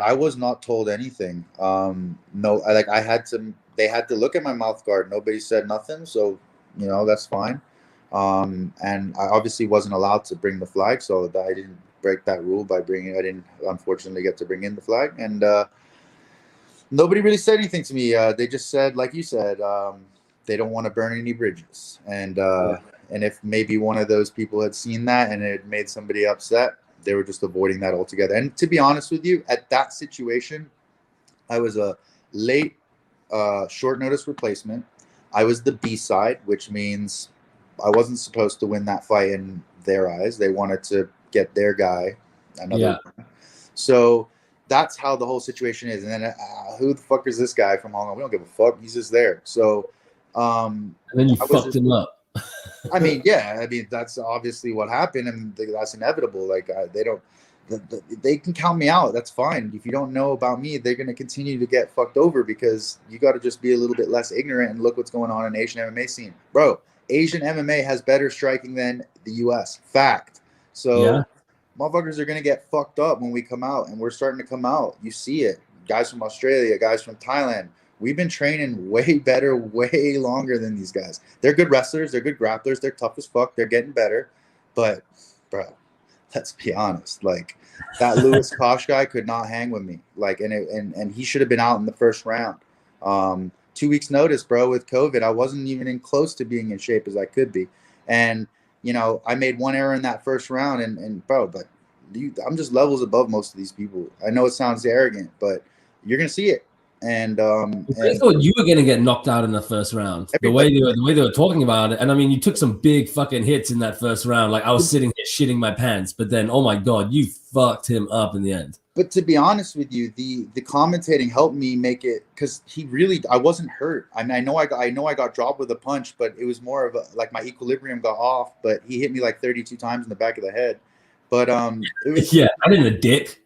I was not told anything. No, they had to look at my mouth guard. Nobody said nothing, so, you know, that's fine. And I obviously wasn't allowed to bring the flag, so that break that rule by bringing. I didn't unfortunately get to bring in the flag, and nobody really said anything to me. They just said, like you said, they don't want to burn any bridges, and if maybe one of those people had seen that and it made somebody upset, they were just avoiding that altogether. And to be honest with you, at that situation, I was a late, short notice replacement. I was the B side, which means I wasn't supposed to win that fight in their eyes. They wanted to get their guy another one. So that's how the whole situation is. And then who the fuck is this guy from Hong Kong? We don't give a fuck. He's just there. So and then you fucked him up. I mean, yeah. I mean, that's obviously what happened, and that's inevitable. Like they don't. They can count me out. That's fine. If you don't know about me, they're going to continue to get fucked over because you got to just be a little bit less ignorant and look what's going on in the Asian MMA scene. Bro, Asian MMA has better striking than the US. Fact. So motherfuckers are going to get fucked up when we come out, and we're starting to come out. You see it. Guys from Australia, guys from Thailand. We've been training way better, way longer than these guys. They're good wrestlers. They're good grapplers. They're tough as fuck. They're getting better. But, bro, let's be honest. Like, that Lewis Kosh guy could not hang with me. Like, and he should have been out in the first round. 2 weeks notice, bro, with COVID. I wasn't even close to being in shape as I could be. And, you know, I made one error in that first round. And bro, but I'm just levels above most of these people. I know it sounds arrogant, but you're going to see it. And I thought you were going to get knocked out in the first round. The way they were talking about it, and I mean, you took some big fucking hits in that first round. Like I was sitting here shitting my pants, but then, oh my god, you fucked him up in the end. But to be honest with you, the commentating helped me make it because I wasn't hurt. I mean, I know I got dropped with a punch, but it was more of like my equilibrium got off. But he hit me like 32 times in the back of the head. But it was I didn't a dick.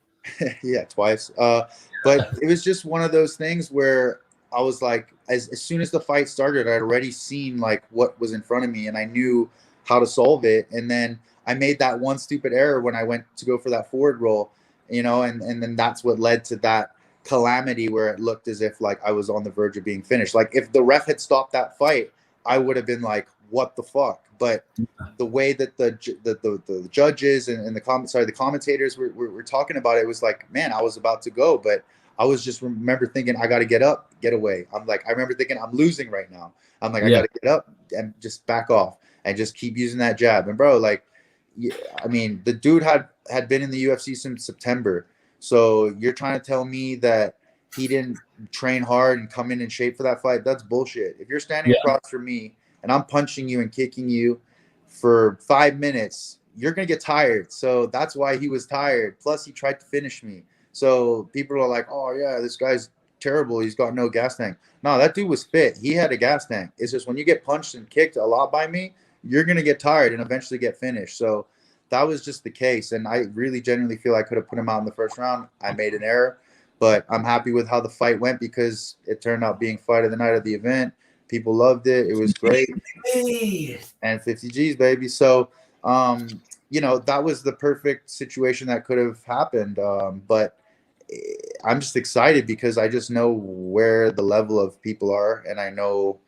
yeah, twice. But it was just one of those things where I was like, as soon as the fight started, I'd already seen like what was in front of me and I knew how to solve it. And then I made that one stupid error when I went to go for that forward roll, you know, and then that's what led to that calamity where it looked as if like I was on the verge of being finished. Like if the ref had stopped that fight, I would have been like, what the fuck? But the way that the judges and the commentators were talking about it was like, man, I was about to go, but I was just remember thinking, I got to get up, get away. I remember thinking I'm losing right now. I'm like, I got to get up and just back off and just keep using that jab. And bro, like, I mean, the dude had been in the UFC since September. So you're trying to tell me that he didn't train hard and come in shape for that fight? That's bullshit. If you're standing across from me and I'm punching you and kicking you for 5 minutes, you're going to get tired. So that's why he was tired. Plus, he tried to finish me. So people are like, oh, yeah, this guy's terrible. He's got no gas tank. No, that dude was fit. He had a gas tank. It's just when you get punched and kicked a lot by me, you're going to get tired and eventually get finished. So that was just the case. And I really genuinely feel I could have put him out in the first round. I made an error. But I'm happy with how the fight went because it turned out being fight of the night of the event. People loved it. It was great. And 50 G's, baby. So, you know, that was the perfect situation that could have happened. But I'm just excited because I just know where the level of people are and I know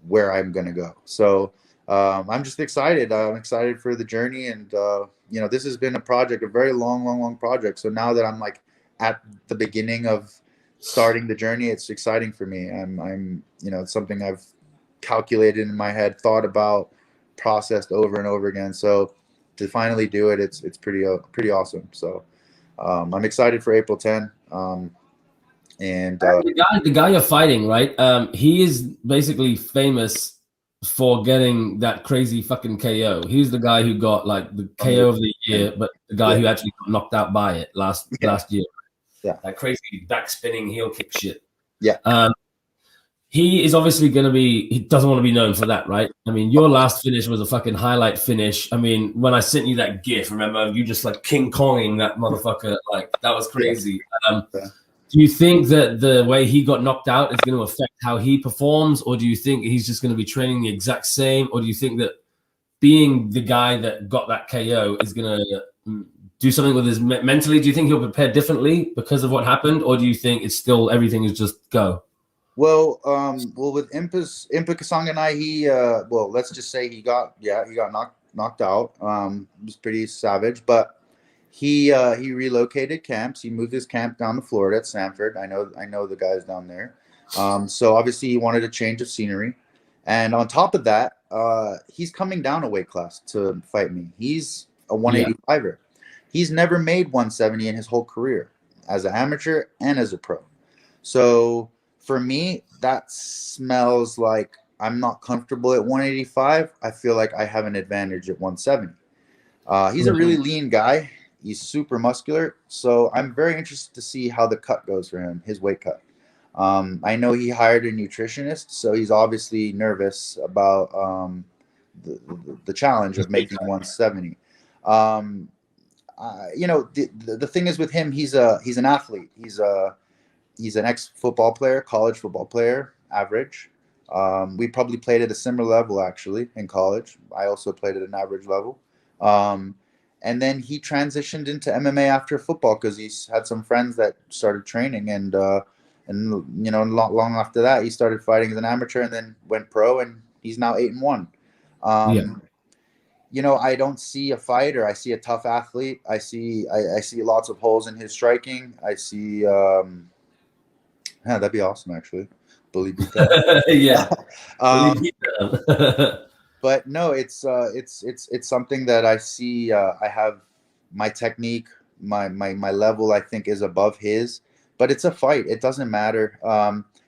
where I'm going to go. So I'm just excited. I'm excited for the journey. And, you know, this has been a project, a very long project. So now that I'm like at the beginning of starting the journey, it's exciting for me. I'm, you know, it's something I've calculated in my head, thought about, processed over and over again. So to finally do it, it's pretty awesome. So I'm excited for April 10. And the guy you're fighting, right? He is basically famous for getting that crazy fucking KO. He's the guy who got like the KO of the year, but the guy who actually got knocked out by it last year. Yeah, that crazy back spinning heel kick shit. Yeah. He is obviously going to be, he doesn't want to be known for that, right? I mean, your last finish was a fucking highlight finish. I mean, when I sent you that GIF, remember, you just like King Konging that motherfucker. Like, that was crazy. Do you think that the way he got knocked out is going to affect how he performs? Or do you think he's just going to be training the exact same? Or do you think that being the guy that got that KO is going to do something with his mentally? Do you think he'll prepare differently because of what happened? Or do you think it's still, everything is just go? Well, with Impa Kasanganay, let's just say he got knocked out. It was pretty savage, but he relocated camps. He moved his camp down to Florida at Sanford. I know the guys down there. So obviously he wanted a change of scenery. And on top of that, he's coming down a weight class to fight me. He's a 185er. He's never made 170 in his whole career as an amateur and as a pro. So for me, that smells like I'm not comfortable at 185. I feel like I have an advantage at 170. He's a really lean guy. He's super muscular. So I'm very interested to see how the cut goes for him, his weight cut. I know he hired a nutritionist, so he's obviously nervous about the challenge of making 170. The thing is with him, he's an athlete. He's an ex-football player, college football player, average. We probably played at a similar level actually in college. I also played at an average level. And then he transitioned into MMA after football because he's had some friends that started training, and long after that he started fighting as an amateur and then went pro, and he's now 8-1. I don't see a fighter. I see a tough athlete. I see lots of holes in his striking. I see that'd be awesome actually. Bully beat that. Yeah. But no, it's something that I see. I have my technique, my level, I think, is above his. But it's a fight. It doesn't matter.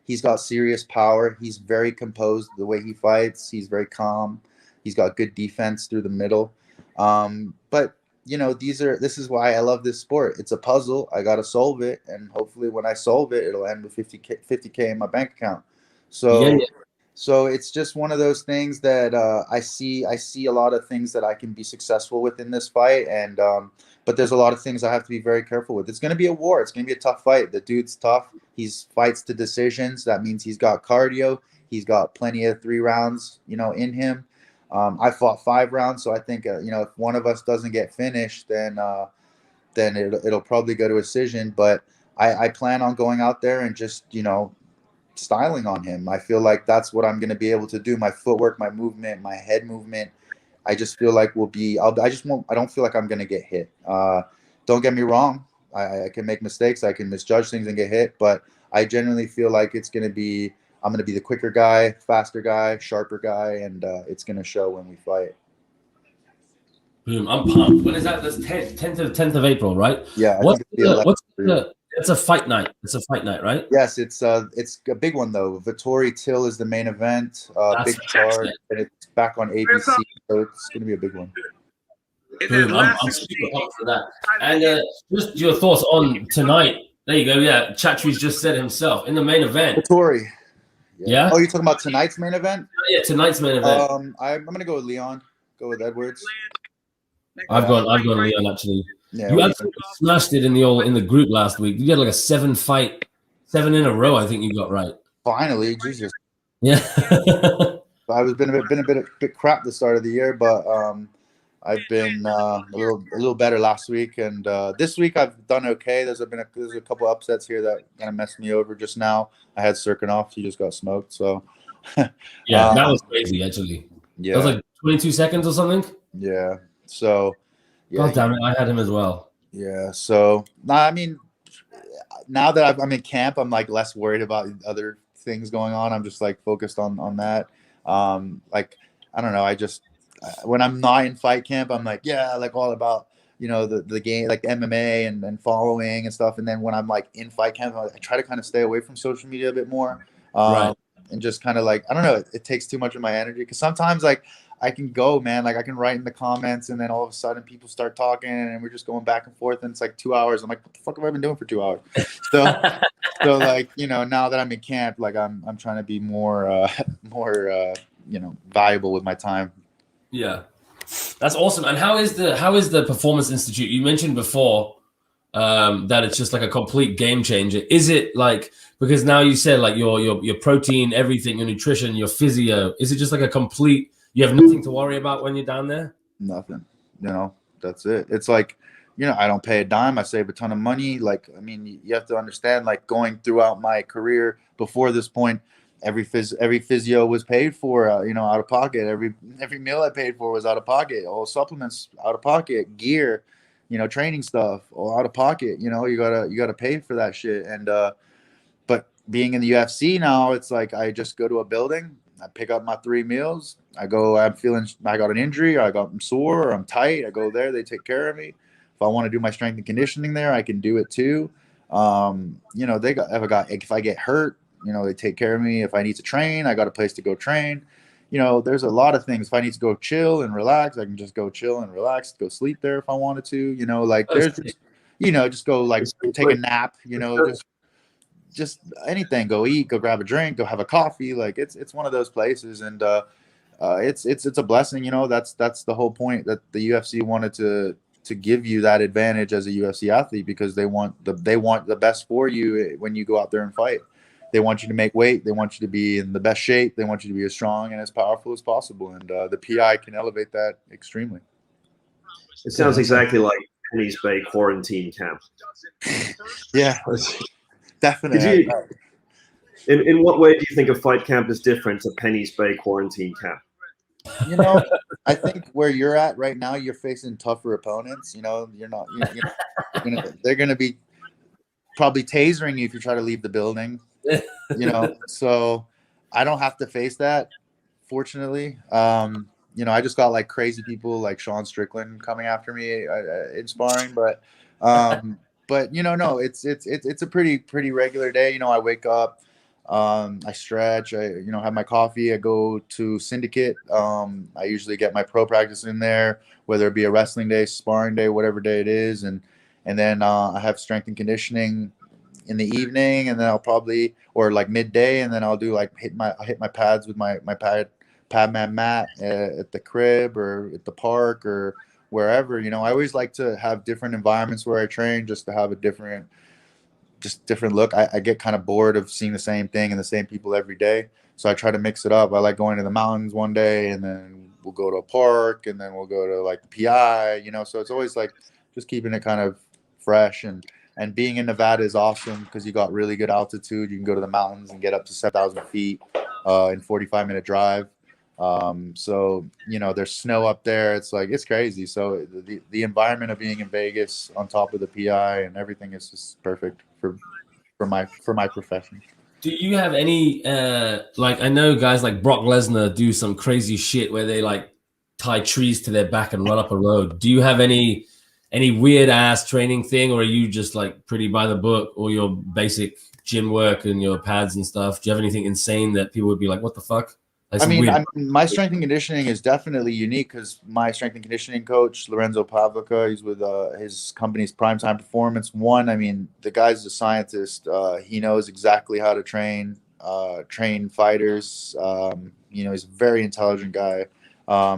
He's got serious power. He's very composed the way he fights. He's very calm. He's got good defense through the middle. But this is why I love this sport. It's a puzzle. I got to solve it, and hopefully when I solve it, it'll end with 50K in my bank account. So. So it's just one of those things that I see a lot of things that I can be successful with in this fight, and but there's a lot of things I have to be very careful with. It's going to be a war. It's going to be a tough fight. The dude's tough. He's fights to decisions. That means he's got cardio. He's got plenty of 3 rounds, in him. I fought 5 rounds, so I think if one of us doesn't get finished, then it'll probably go to a decision. But I plan on going out there and just styling on him. I feel like that's what I'm going to be able to do. My footwork, my movement, my head movement, I just feel like I don't feel like I'm going to get hit. Don't get me wrong. I can make mistakes. I can misjudge things and get hit, but I generally feel like I'm going to be the quicker guy, faster guy, sharper guy, and it's going to show when we fight. Boom, I'm pumped. When is that? That's 10th of April, right? Yeah. It's a fight night. It's a fight night, right? Yes, it's a big one though. Vettori Till is the main event. Big card, and it's back on ABC, so it's going to be a big one. Boom, I'm super pumped for that. And just your thoughts on tonight. There you go. Yeah, Chatri's just said himself in the main event. Vettori. Yeah. Oh, you're talking about tonight's main event? Yeah, tonight's main event. I'm going to go with Leon. Go with Edwards. I've gone Leon actually. Yeah, you absolutely smashed it in the group last week. You had like a 7 in a row. I think you got right. Finally, Jesus. Yeah. I was been a bit crap the start of the year, but I've been a little better last week, and this week I've done okay. There's a couple upsets here that kind of messed me over just now. I had Serkinov. He just got smoked. So yeah, that was crazy actually. Yeah, that was like 22 seconds or something. Yeah. So. Yeah, God damn it, I had him as well. Yeah, so I mean, now that I'm in camp, I'm like less worried about other things going on. I'm just like focused on that. Like I don't know. I just when I'm not in fight camp, I'm like like all about the game, like MMA and following and stuff. And then when I'm like in fight camp, I try to kind of stay away from social media a bit more, right. And just kind of like I don't know. It takes too much of my energy because sometimes like. I can go, man. Like I can write in the comments, and then all of a sudden people start talking, and we're just going back and forth, and it's like 2 hours. I'm like, what the fuck have I been doing for 2 hours? So like now that I'm in camp, like I'm trying to be more valuable with my time. Yeah, that's awesome. And how is the Performance Institute? You mentioned before that it's just like a complete game changer. Is it like because now you said like your protein, everything, your nutrition, your physio? Is it just like a complete? You have nothing to worry about when you're down there? Nothing. That's it. It's like, I don't pay a dime. I save a ton of money. Like, I mean, you have to understand, like going throughout my career before this point, every physio was paid for, out of pocket. Every meal I paid for was out of pocket. All supplements out of pocket, gear, training stuff all out of pocket. You gotta pay for that shit. And but being in the UFC now, it's like I just go to a building, I pick up my 3 meals, I go, I got an injury, I'm sore, or I'm tight, I go there, they take care of me. If I want to do my strength and conditioning there, I can do it too. If I get hurt, they take care of me. If I need to train, I got a place to go train. There's a lot of things. If I need to go chill and relax, I can just go chill and relax, go sleep there if I wanted to. There's just go like take a nap. Just anything. Go eat, go grab a drink, go have a coffee. Like it's one of those places, and it's a blessing. That's the whole point, that the UFC wanted to give you that advantage as a UFC athlete, because they want the best for you when you go out there and fight. They want you to make weight. They want you to be in the best shape. They want you to be as strong and as powerful as possible. And the PI can elevate that extremely. It sounds exactly like Penny's Bay quarantine camp. Yeah, definitely. In what way do you think a fight camp is different to Penny's Bay quarantine camp? I think where you're at right now, you're facing tougher opponents. They're going to be probably tasering you if you try to leave the building. So I don't have to face that, fortunately. I just got like crazy people like Sean Strickland coming after me in sparring, but no, it's a pretty regular day. I wake up, I stretch, I have my coffee, I go to Syndicate. I usually get my pro practice in there, whether it be a wrestling day, sparring day, whatever day it is, and then I have strength and conditioning in the evening, and then I'll probably, or like midday, and then I'll do like hit my pads with my Padman mat at the crib or at the park or wherever. I always like to have different environments where I train, just to have a different look. I get kind of bored of seeing the same thing and the same people every day, so I try to mix it up. I like going to the mountains one day, and then we'll go to a park, and then we'll go to like the PI, so it's always like just keeping it kind of fresh. And being in Nevada is awesome because you got really good altitude. You can go to the mountains and get up to 7,000 feet in 45-minute drive. So there's snow up there. It's like, it's crazy. So the environment of being in Vegas on top of the PI and everything is just perfect for my profession. Do you have any I know guys like Brock Lesnar do some crazy shit where they like tie trees to their back and run up a road. Do you have any weird ass training thing, or are you just like pretty by the book, or your basic gym work and your pads and stuff? Do you have anything insane that people would be like, what the fuck? My strength and conditioning is definitely unique because my strength and conditioning coach, Lorenzo Pavlica, he's with his company's Primetime Performance One. The guy's a scientist. He knows exactly how to train fighters. He's a very intelligent guy.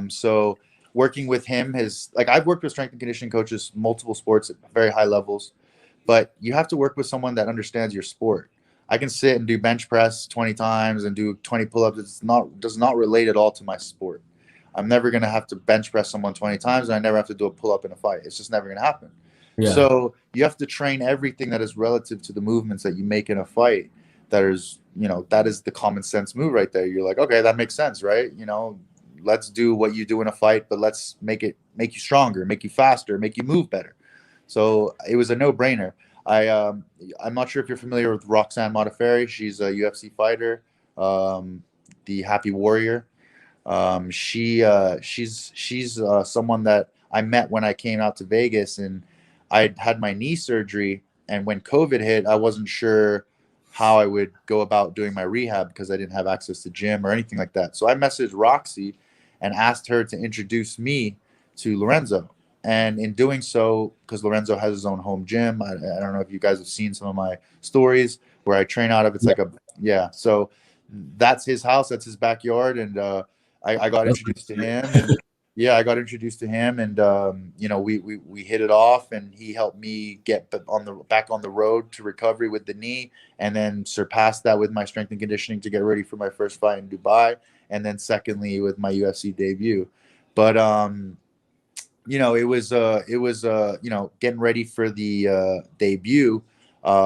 So working with him I've worked with strength and conditioning coaches, multiple sports at very high levels, but you have to work with someone that understands your sport. I can sit and do bench press 20 times and do 20 pull-ups. Does not relate at all to my sport. I'm never going to have to bench press someone 20 times, and I never have to do a pull-up in a fight. It's just never going to happen. Yeah. So you have to train everything that is relative to the movements that you make in a fight. That is the common sense move right there. You're like, okay, that makes sense, right? Let's do what you do in a fight, but let's make you stronger, make you faster, make you move better. So it was a no-brainer. I'm not sure if you're familiar with Roxanne Modafferi. She's a UFC fighter, the Happy Warrior. She's someone that I met when I came out to Vegas, and I had my knee surgery. And when COVID hit, I wasn't sure how I would go about doing my rehab because I didn't have access to gym or anything like that. So I messaged Roxy and asked her to introduce me to Lorenzo. And in doing so, because Lorenzo has his own home gym, I don't know if you guys have seen some of my stories where I train out of. It's so that's his house, that's his backyard, and I got introduced to him. And, I got introduced to him, and we hit it off, and he helped me get back on the road to recovery with the knee, and then surpassed that with my strength and conditioning to get ready for my first fight in Dubai, and then secondly with my UFC debut. But it was getting ready for the debut.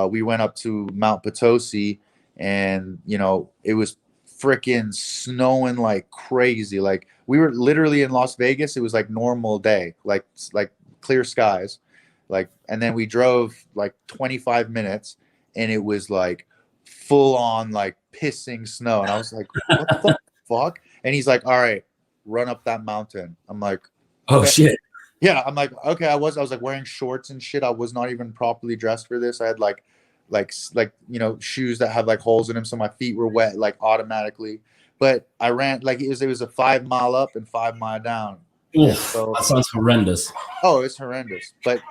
We went up to Mount Potosi, and it was freaking snowing like crazy. Like we were literally in Las Vegas. It was like normal day, like clear skies, Like, and then we drove like 25 minutes, and it was like full on like pissing snow, and I was like, what the fuck? And he's like, all right, run up that mountain. I'm like, Oh okay. shit. Yeah, I'm like, okay. I was like wearing shorts and shit. I was not even properly dressed for this. I had like shoes that have like holes in them, so my feet were wet like automatically. But I ran like it was a 5 mile up and 5 mile down. Oof, So, that sounds horrendous. oh, it's horrendous. But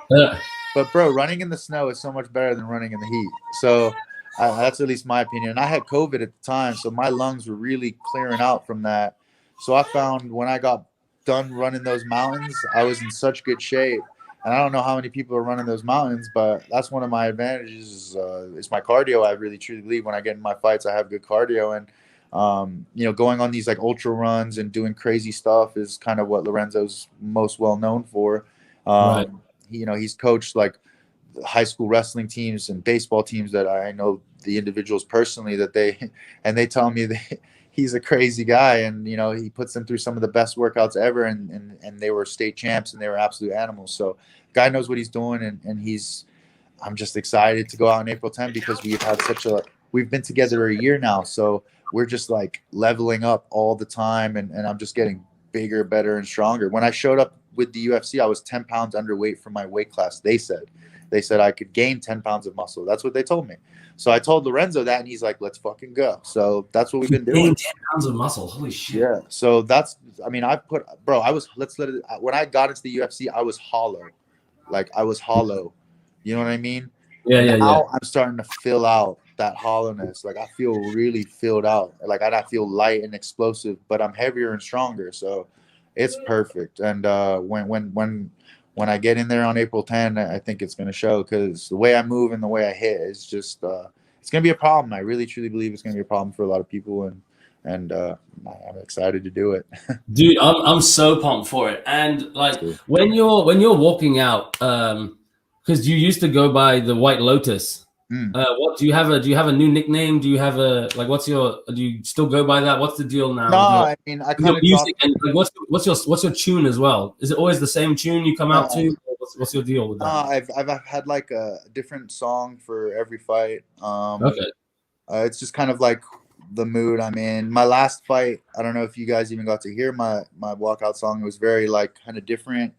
bro, running in the snow is so much better than running in the heat. So that's at least my opinion. And I had COVID at the time, so my lungs were really clearing out from that. So I found when I got done running those mountains, I was in such good shape. And I don't know how many people are running those mountains, but that's one of my advantages is my cardio. I really truly believe when I get in my fights, I have good cardio. And going on these like ultra runs and doing crazy stuff is kind of what Lorenzo's most well known for. Right. He's coached like high school wrestling teams and baseball teams that I know the individuals personally that they tell me that he's a crazy guy, and he puts them through some of the best workouts ever, and they were state champs and they were absolute animals. So guy knows what he's doing, and I'm just excited to go out on April 10th because we've been together a year now, so we're just like leveling up all the time, and I'm just getting bigger, better, and stronger. When I showed up with the UFC, I was 10 pounds underweight for my weight class. They said I could gain 10 pounds of muscle. That's what they told me. So I told Lorenzo that, and he's like, let's fucking go. So that's what we've been doing. 10 pounds of muscle. Holy shit. Yeah. So when I got into the UFC, I was hollow. Like I was hollow. You know what I mean? Yeah. Now I'm starting to fill out that hollowness. Like I feel really filled out. Like I feel light and explosive, but I'm heavier and stronger. So it's perfect. And when I get in there on April 10, I think it's going to show, because the way I move and the way I hit is just it's going to be a problem. I really truly believe it's going to be a problem for a lot of people, and I'm excited to do it. Dude, I'm so pumped for it. And like when you're walking out, because you used to go by the White Lotus. What do you have a new nickname? Do you have do you still go by that? What's the deal now? No, I mean I kind of music and like, what's your tune as well? Is it always the same tune you come out to? What's your deal with that? I've had like a different song for every fight. Okay. It's just kind of like the mood I'm in. My last fight, I don't know if you guys even got to hear my walkout song. It was very like kind of different.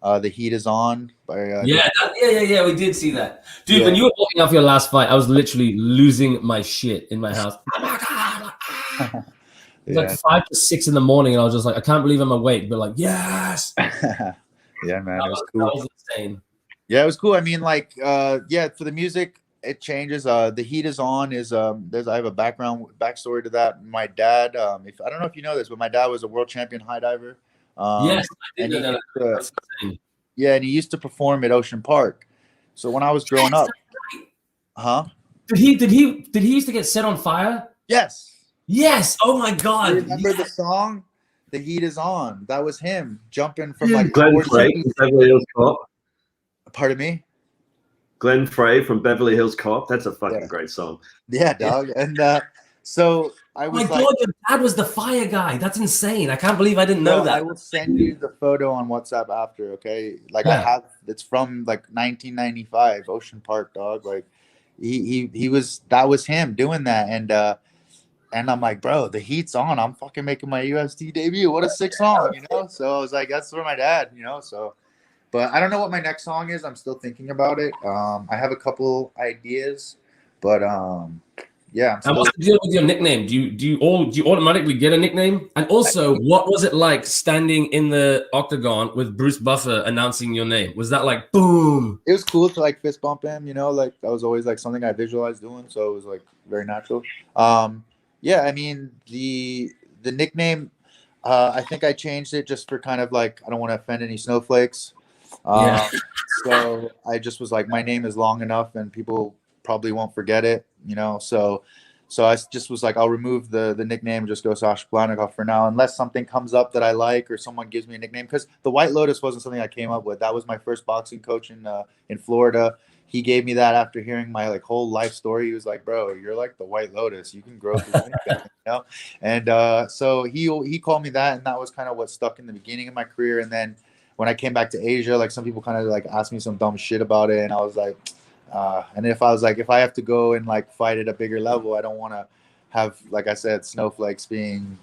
The Heat Is On by yeah, we did see that, dude. When you were walking off your last fight, I was literally losing my shit in my house. It's like 5 to 6 in the morning, and I was just like, I can't believe I'm awake, but like, yes. Yeah, man, it was cool. That was insane. Yeah, it was cool. I mean, like, for the music, it changes. The Heat Is On is I have a backstory to that. My dad, I don't know if you know this, but my dad was a world champion high diver. Yes, I did know that. And he used to perform at Ocean Park. So when I was growing up, Did he used to get set on fire? Yes. Oh my God. You remember the song? The Heat Is On. That was him jumping from Glenn Frey from Beverly Hills Cop. Pardon me? Glenn Frey from Beverly Hills Cop. That's a fucking great song. Yeah, dog. And so I was God, your dad was the fire guy. That's insane. I can't believe I didn't know that. I will send you the photo on WhatsApp after, okay? Like I have, it's from like 1995, Ocean Park, dog. Like he was, that was him doing that. And I'm like, bro, the heat's on. I'm fucking making my UFC debut. What a sick song, So I was like, that's for my dad, so. But I don't know what my next song is. I'm still thinking about it. I have a couple ideas, but yeah. And what's the deal with your nickname? Do you automatically get a nickname? And also, what was it like standing in the octagon with Bruce Buffer announcing your name? Was that like boom? It was cool to like fist bump him. Like that was always like something I visualized doing, so it was like very natural. Yeah, I mean the nickname. I think I changed it just for kind of like I don't want to offend any snowflakes. So I just was like, my name is long enough, and people probably won't forget it, So I just was like, I'll remove the nickname and just go Sasha Palatnikov for now, unless something comes up that I like or someone gives me a nickname. Because the White Lotus wasn't something I came up with. That was my first boxing coach in Florida. He gave me that after hearing my like whole life story. He was like, "Bro, you're like the White Lotus. You can grow through anything," And so he called me that, and that was kind of what stuck in the beginning of my career. And then when I came back to Asia, like some people kind of like asked me some dumb shit about it, and I was like, and if I was like, if I have to go and like fight at a bigger level, I don't want to have, like I said, snowflakes being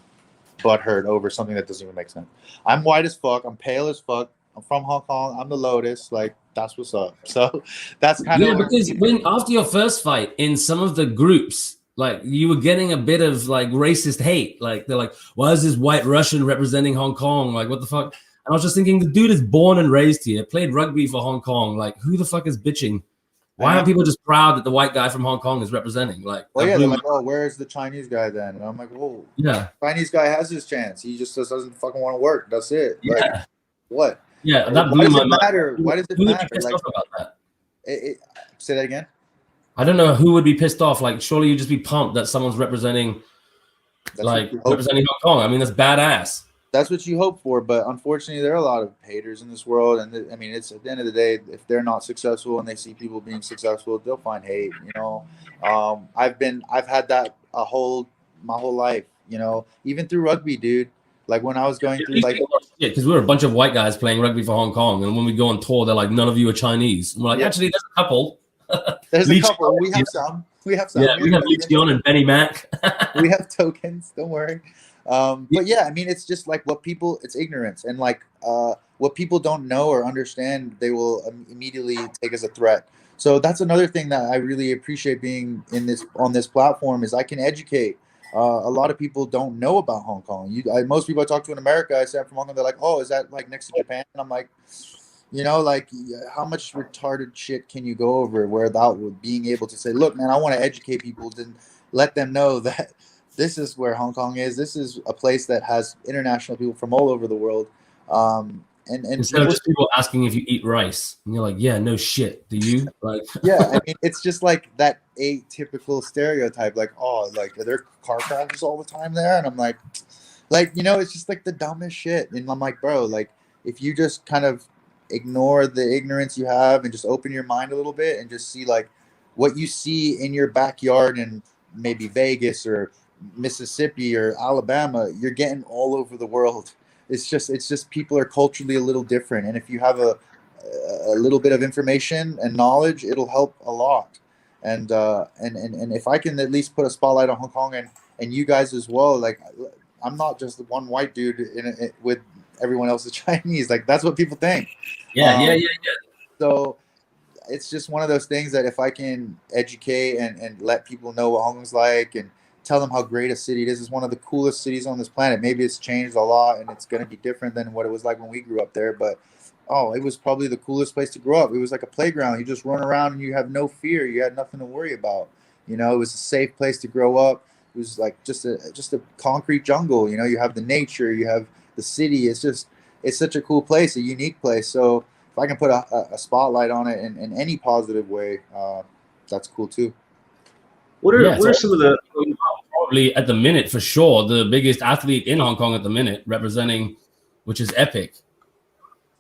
butthurt over something that doesn't even make sense. I'm white as fuck. I'm pale as fuck. I'm from Hong Kong. I'm the Lotus. Like, that's what's up. So that's kind of because when after your first fight in some of the groups, like you were getting a bit of like racist hate. Like they're like, why is this white Russian representing Hong Kong? Like, what the fuck? And I was just thinking, the dude is born and raised here, played rugby for Hong Kong. Like, who the fuck is bitching? Why aren't people just proud that the white guy from Hong Kong is representing? Like, well, yeah, they're like, oh, where's the Chinese guy then? And I'm like, whoa, yeah, Chinese guy has his chance. He just doesn't fucking want to work. That's it. Yeah. Like, what? Yeah, that why blew does my it mind. matter? Why does it Who would matter? be pissed Like, off about that? Say that again. I don't know who would be pissed off. Like, surely you'd just be pumped that someone's representing, representing Hong Kong. I mean, that's badass. That's what you hope for, but unfortunately, there are a lot of haters in this world, and I mean, it's at the end of the day, if they're not successful and they see people being successful, they'll find hate. You know, I've had that my whole life. You know, even through rugby, dude. Like when I was going through, like, yeah, because we were a bunch of white guys playing rugby for Hong Kong, and when we go on tour, they're like, none of you are Chinese. And we're like, actually, there's a couple. There's a couple. We have some. Yeah, we have Legion and Benny Mac. We have tokens. Don't worry. But yeah, I mean, it's just like it's ignorance, and like what people don't know or understand, they will immediately take as a threat. So that's another thing that I really appreciate being on this platform is I can educate. A lot of people don't know about Hong Kong. Most people I talk to in America, I say I'm from Hong Kong, they're like, oh, is that like next to Japan? And I'm like, you know, like how much retarded shit can you go over without being able to say, look, man, I want to educate people to let them know that this is where Hong Kong is. This is a place that has international people from all over the world. And instead of just people asking if you eat rice, and you're like, yeah, no shit. Do you? Like, yeah, I mean, it's just like that atypical stereotype. Like, oh, like are there car crashes all the time there? And I'm like, you know, it's just like the dumbest shit. And I'm like, bro, like if you just kind of ignore the ignorance you have and just open your mind a little bit and just see like what you see in your backyard in maybe Vegas or Mississippi or Alabama, you're getting all over the world. It's just people are culturally a little different, and if you have a little bit of information and knowledge, it'll help a lot. And if I can at least put a spotlight on Hong Kong and you guys as well, like I'm not just one white dude with everyone else is Chinese. Like that's what people think. Yeah. So it's just one of those things that if I can educate and let people know what Hong Kong's like and tell them how great a city it is. It's one of the coolest cities on this planet. Maybe it's changed a lot and it's going to be different than what it was like when we grew up there. But, it was probably the coolest place to grow up. It was like a playground. You just run around and you have no fear. You had nothing to worry about. You know, it was a safe place to grow up. It was like just a concrete jungle. You know, you have the nature, you have the city. It's such a cool place, a unique place. So if I can put a spotlight on it in any positive way, that's cool too. What are some of the probably at the minute for sure the biggest athlete in Hong Kong at the minute representing, which is epic.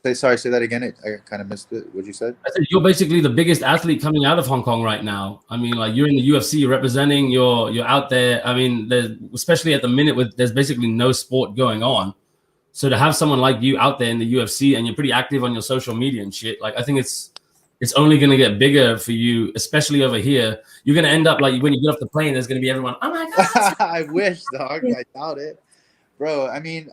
Say that again. I kind of missed it. What you said? I said you're basically the biggest athlete coming out of Hong Kong right now. I mean, like you're in the UFC, you're representing. You're out there. I mean, especially at the minute there's basically no sport going on. So to have someone like you out there in the UFC and you're pretty active on your social media and shit, like I think it's only going to get bigger for you, especially over here. You're going to end up like when you get off the plane, there's going to be everyone, oh my God. I wish, dog. I doubt it. Bro, I mean,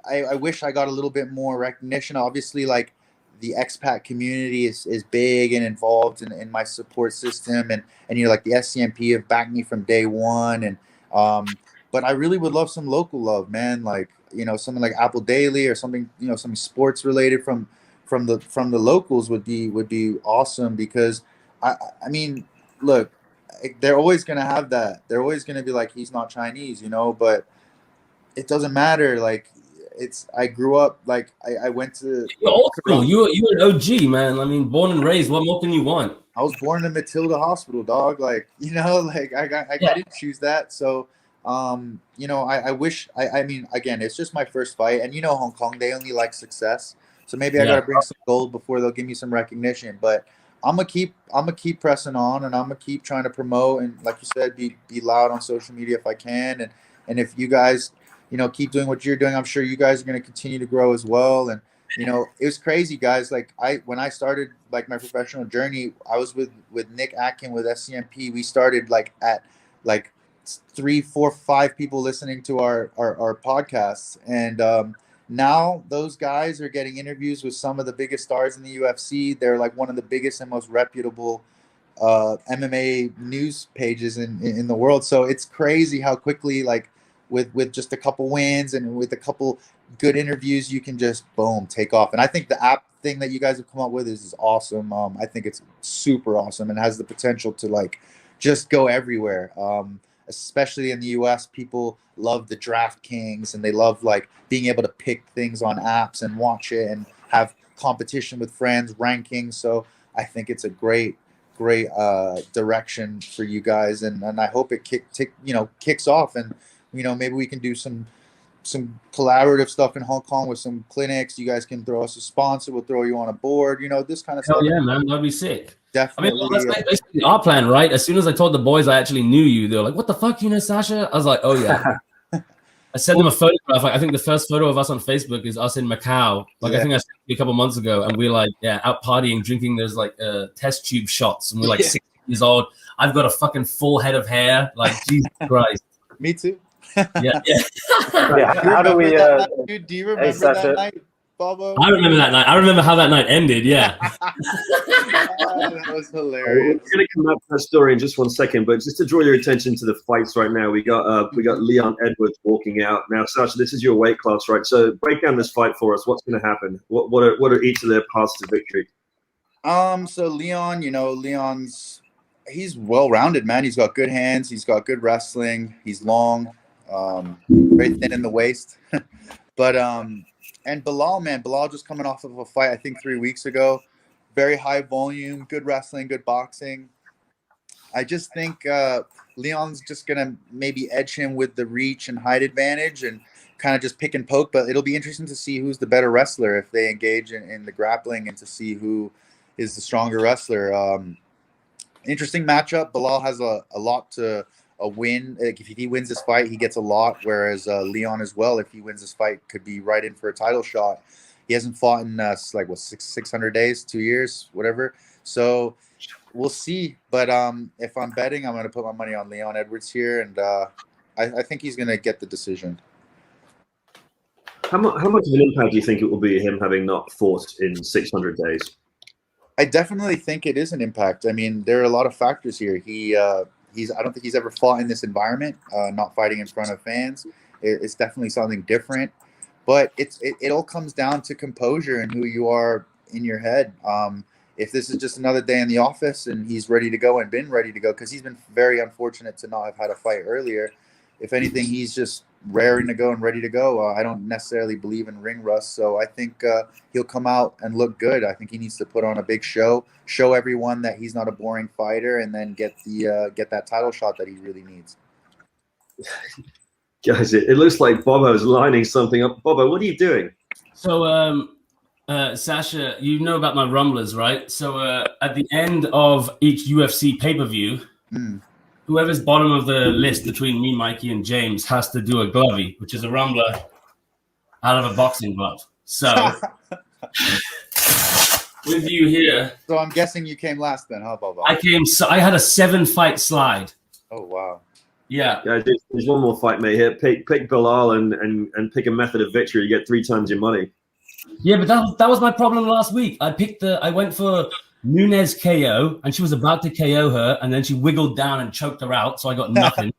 I wish I got a little bit more recognition. Obviously, like the expat community is big and involved in my support system. And you know, like the SCMP have backed me from day one. And but I really would love some local love, man. Like, you know, something like Apple Daily or something, you know, something sports related from the locals would be awesome because I mean, look, they're always going to have that. They're always going to be like, he's not Chinese, you know, but it doesn't matter. Like I grew up, like I went to. You're old school. You're an OG, man. I mean, born and raised. What more can you want? I was born in Matilda Hospital, dog. Like, you know, like I didn't choose that. So, you know, I wish, I mean, again, it's just my first fight. And, you know, Hong Kong, they only like success. So maybe I got to bring some gold before they'll give me some recognition. But I'm gonna keep pressing on, and I'm gonna keep trying to promote and, like you said, be loud on social media if I can. And if you guys, you know, keep doing what you're doing, I'm sure you guys are gonna continue to grow as well. And you know, it was crazy, guys. Like when I started like my professional journey, I was with Nick Atkin with SCMP. We started like at like 3, 4, 5 people listening to our podcasts, and now those guys are getting interviews with some of the biggest stars in the UFC. They're like one of the biggest and most reputable MMA news pages in the world. So it's crazy how quickly, like with just a couple wins and with a couple good interviews, you can just boom, take off. And I think the app thing that you guys have come up with is awesome. I think it's super awesome and has the potential to like just go everywhere. Especially in the US, people love the DraftKings and they love like being able to pick things on apps and watch it and have competition with friends, rankings. So I think it's a great direction for you guys, and I hope it kicks off, and you know, maybe we can do some collaborative stuff in Hong Kong with some clinics. You guys can throw us a sponsor. We'll throw you on a board. You know, this kind of stuff. Hell yeah, man, that'd be sick. Definitely. I mean, that's basically our plan, right? As soon as I told the boys I actually knew you, they were like, "What the fuck, you know Sasha?" I was like, "Oh yeah." I sent them a photograph. Like, I think the first photo of us on Facebook is us in Macau. Like, I think I sent you a couple months ago, and we're like, out partying, drinking those like test tube shots, and we're like 60 years old. I've got a fucking full head of hair. Like, Jesus Christ. Me too. Yeah. How do we? Dude, do you remember that night, Bobo? I remember that night. I remember how that night ended. Yeah. That was hilarious. We're going to come up to that story in just one second, but just to draw your attention to the fights right now, we got Leon Edwards walking out now. Sasha, this is your weight class, right? So break down this fight for us. What's going to happen? What are each of their paths to victory? So Leon, you know, he's well-rounded, man. He's got good hands. He's got good wrestling. He's long, very thin in the waist. But and Bilal, man, Bilal just coming off of a fight, I think 3 weeks ago. Very high volume, good wrestling, good boxing. I just think Leon's just going to maybe edge him with the reach and height advantage and kind of just pick and poke. But it'll be interesting to see who's the better wrestler if they engage in the grappling and to see who is the stronger wrestler. Interesting matchup. Bilal has a lot to win. Like if he wins this fight, he gets a lot, whereas Leon as well, if he wins this fight, could be right in for a title shot. He hasn't fought in 600 days, 2 years, whatever. So we'll see. But if I'm betting, I'm going to put my money on Leon Edwards here, and I think he's going to get the decision. How much of an impact do you think it will be him having not fought in 600 days? I definitely think it is an impact. I mean, there are a lot of factors here. I don't think he's ever fought in this environment, not fighting in front of fans. It's definitely something different. But it all comes down to composure and who you are in your head. If this is just another day in the office and he's ready to go and been ready to go, because he's been very unfortunate to not have had a fight earlier. If anything, he's just raring to go and ready to go. I don't necessarily believe in ring rust, so I think he'll come out and look good. I think he needs to put on a big show everyone that he's not a boring fighter, and then get that title shot that he really needs. Guys, it looks like Bobo's lining something up. Bobo, what are you doing? So, Sasha, you know about my rumblers, right? So at the end of each UFC pay-per-view, whoever's bottom of the list between me, Mikey, and James has to do a glovey, which is a rumbler out of a boxing glove. So with you here. So I'm guessing you came last then, huh, Bobo? I had a 7-fight slide. Oh, wow. Yeah. There's one more fight, mate. Here, pick Bilal and pick a method of victory. You get 3 times your money. Yeah, but that was my problem last week. I went for Nunes KO, and she was about to KO her, and then she wiggled down and choked her out, so I got nothing.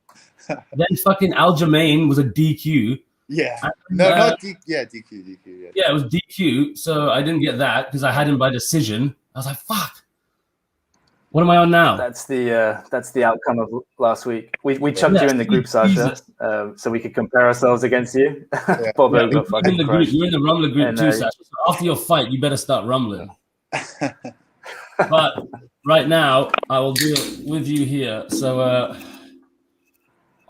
Then fucking Aljamain was a DQ. Yeah. And, not DQ. Yeah, DQ. Yeah, it was DQ, so I didn't get that because I had him by decision. I was like, fuck. What am I on now? That's the outcome of last week. We chucked you in the group, Sasha, so we could compare ourselves against you. Yeah. Bobo You're got fucking crushed. You're in the Rumbler group And, too, Sasha. So after your fight, you better start rumbling. But right now, I will do it with you here. So,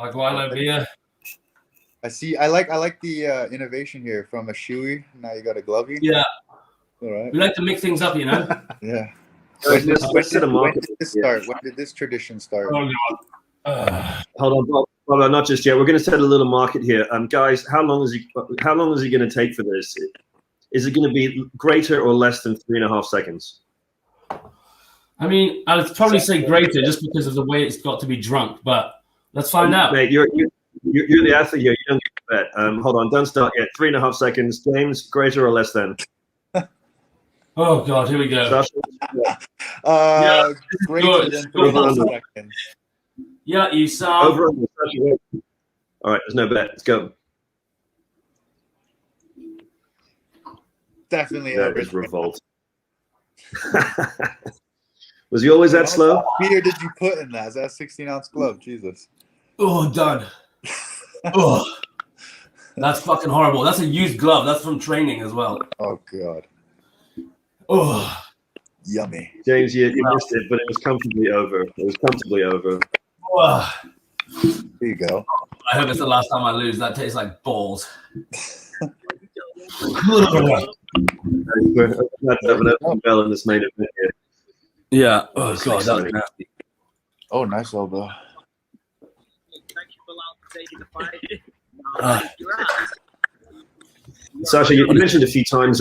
Aguilo beer. I see. I like the innovation here from a shoey. Now you got a glovey. Yeah. All right. We like to mix things up, you know? Yeah. When did this start? When did this tradition start? Oh, God. Hold on, Bob, not just yet. We're going to set a little market here. Guys, how long is he going to take for this? is it going to be greater or less than 3.5 seconds? I mean, I would probably say greater just because of the way it's got to be drunk, but let's find out. Mate, you're the athlete here. You don't get a bet. Hold on, don't start yet. 3.5 seconds. James, greater or less than? Oh God, here we go. Sasha? Greater than 3.5 seconds. Yeah, you saw. Over under. Sasha, all right, there's no bet. Let's go. Definitely. That is revolt. Was he always that slow? What beer did you put in that? Is that a 16-ounce glove? Jesus. Oh, done. Oh, that's fucking horrible. That's a used glove. That's from training as well. Oh God. Oh, yummy. James, you missed it, but it was comfortably over. It was comfortably over. Oh. There you go. I hope it's the last time I lose. That tastes like balls. We're about to have an open bell in this main event here. Yeah. Oh God, that was nasty. Oh, nice elbow. Sasha, you mentioned a few times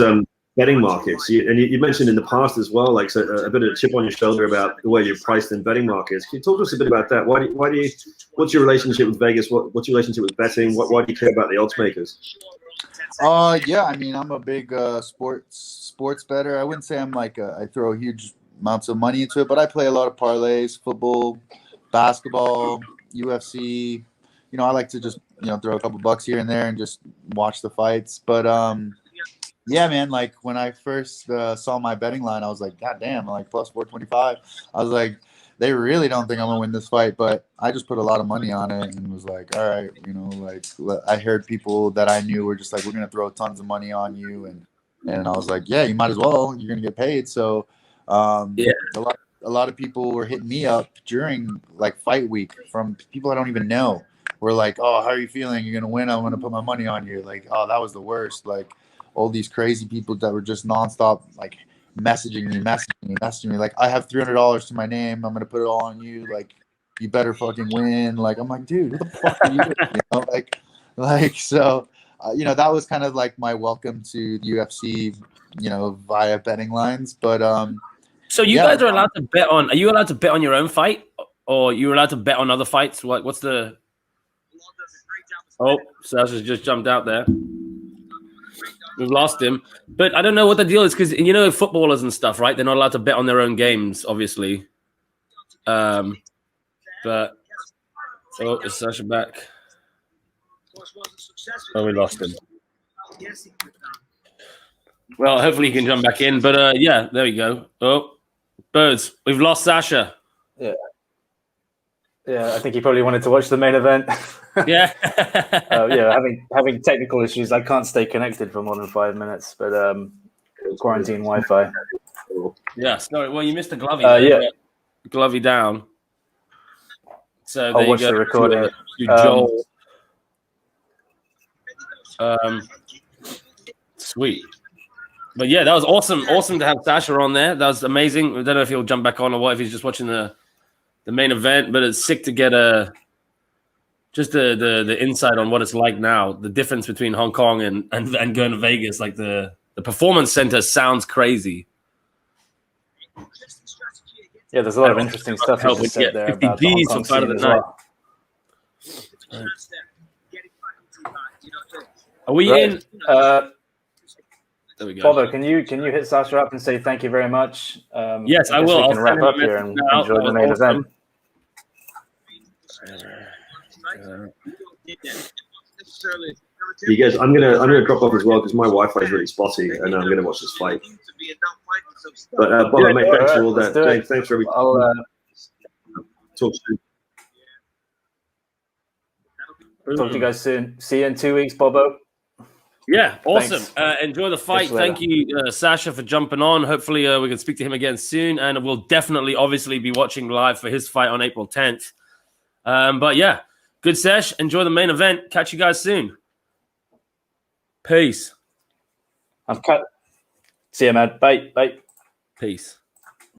betting markets, and you mentioned in the past as well, like a bit of a chip on your shoulder about the way you're priced in betting markets. Can you talk to us a bit about that? Why do you? What's your relationship with Vegas? What's your relationship with betting? Why do you care about the odds makers? Yeah, I mean, I'm a big sports bettor. I wouldn't say I'm like I throw huge amounts of money into it, but I play a lot of parlays, football, basketball, UFC. You know, I like to just throw a couple bucks here and there and just watch the fights. But yeah, man, like when I first saw my betting line, I was like, God damn, I'm like plus 425. I was like, they really don't think I'm gonna win this fight, but I just put a lot of money on it and was like, all right, like I heard people that I knew were just like, we're gonna throw tons of money on you, and I was like, yeah, you might as well. You're gonna get paid. So yeah, a lot of people were hitting me up during like fight week from people I don't even know. We're like, oh, how are you feeling? You're gonna win. I'm gonna put my money on you. Like, oh, that was the worst. Like all these crazy people that were just nonstop like messaging me. Like, I have $300 to my name. I'm gonna put it all on you. Like, you better fucking win. Like, I'm like, dude, what the fuck are you doing? Like so. That was kind of like my welcome to the UFC. Via betting lines. But so you guys are allowed to bet on? Are you allowed to bet on your own fight, or you're allowed to bet on other fights? What's the? Oh, Sasha's just jumped out there. We've lost him, but I don't know what the deal is because footballers and stuff, right? They're not allowed to bet on their own games, obviously. But is Sasha back? Oh, we lost him. Well, hopefully he can jump back in. But yeah, there we go. Oh, birds, we've lost Sasha. Yeah, I think he probably wanted to watch the main event. Yeah. Having technical issues. I can't stay connected for more than 5 minutes, but quarantine Wi-Fi. Yeah, sorry. Well, you missed the glovey. Glovey down. So I'll watch the recording. Joel. Sweet. But yeah, that was awesome. Awesome to have Sasha on there. That was amazing. I don't know if he'll jump back on or what, if he's just watching the main event, but it's sick to get just the insight on what it's like now, the difference between Hong Kong and going to Vegas. Like the performance center sounds crazy. Yeah, there's a lot of interesting stuff you just said there about the Hong Kong scene as well. Are we in? There we go. Bobo, can you hit Sasha up and say thank you very much? Yes, I will. We can wrap up here and enjoy the main event. You guys, I'm gonna drop off as well because my Wi-Fi is really spotty, and I'm gonna watch this fight. But Bobo, mate, thanks for all that. Thanks for everything. I'll talk soon. Talk to you guys soon. See you in 2 weeks, Bobo. Yeah, awesome. Enjoy the fight. Thank you, Sasha, for jumping on. Hopefully we can speak to him again soon, and we'll definitely, obviously, be watching live for his fight on April 10th. But yeah, good sesh. Enjoy the main event. Catch you guys soon. Peace. I'm cut. See you, man. Bye. Bye. Peace.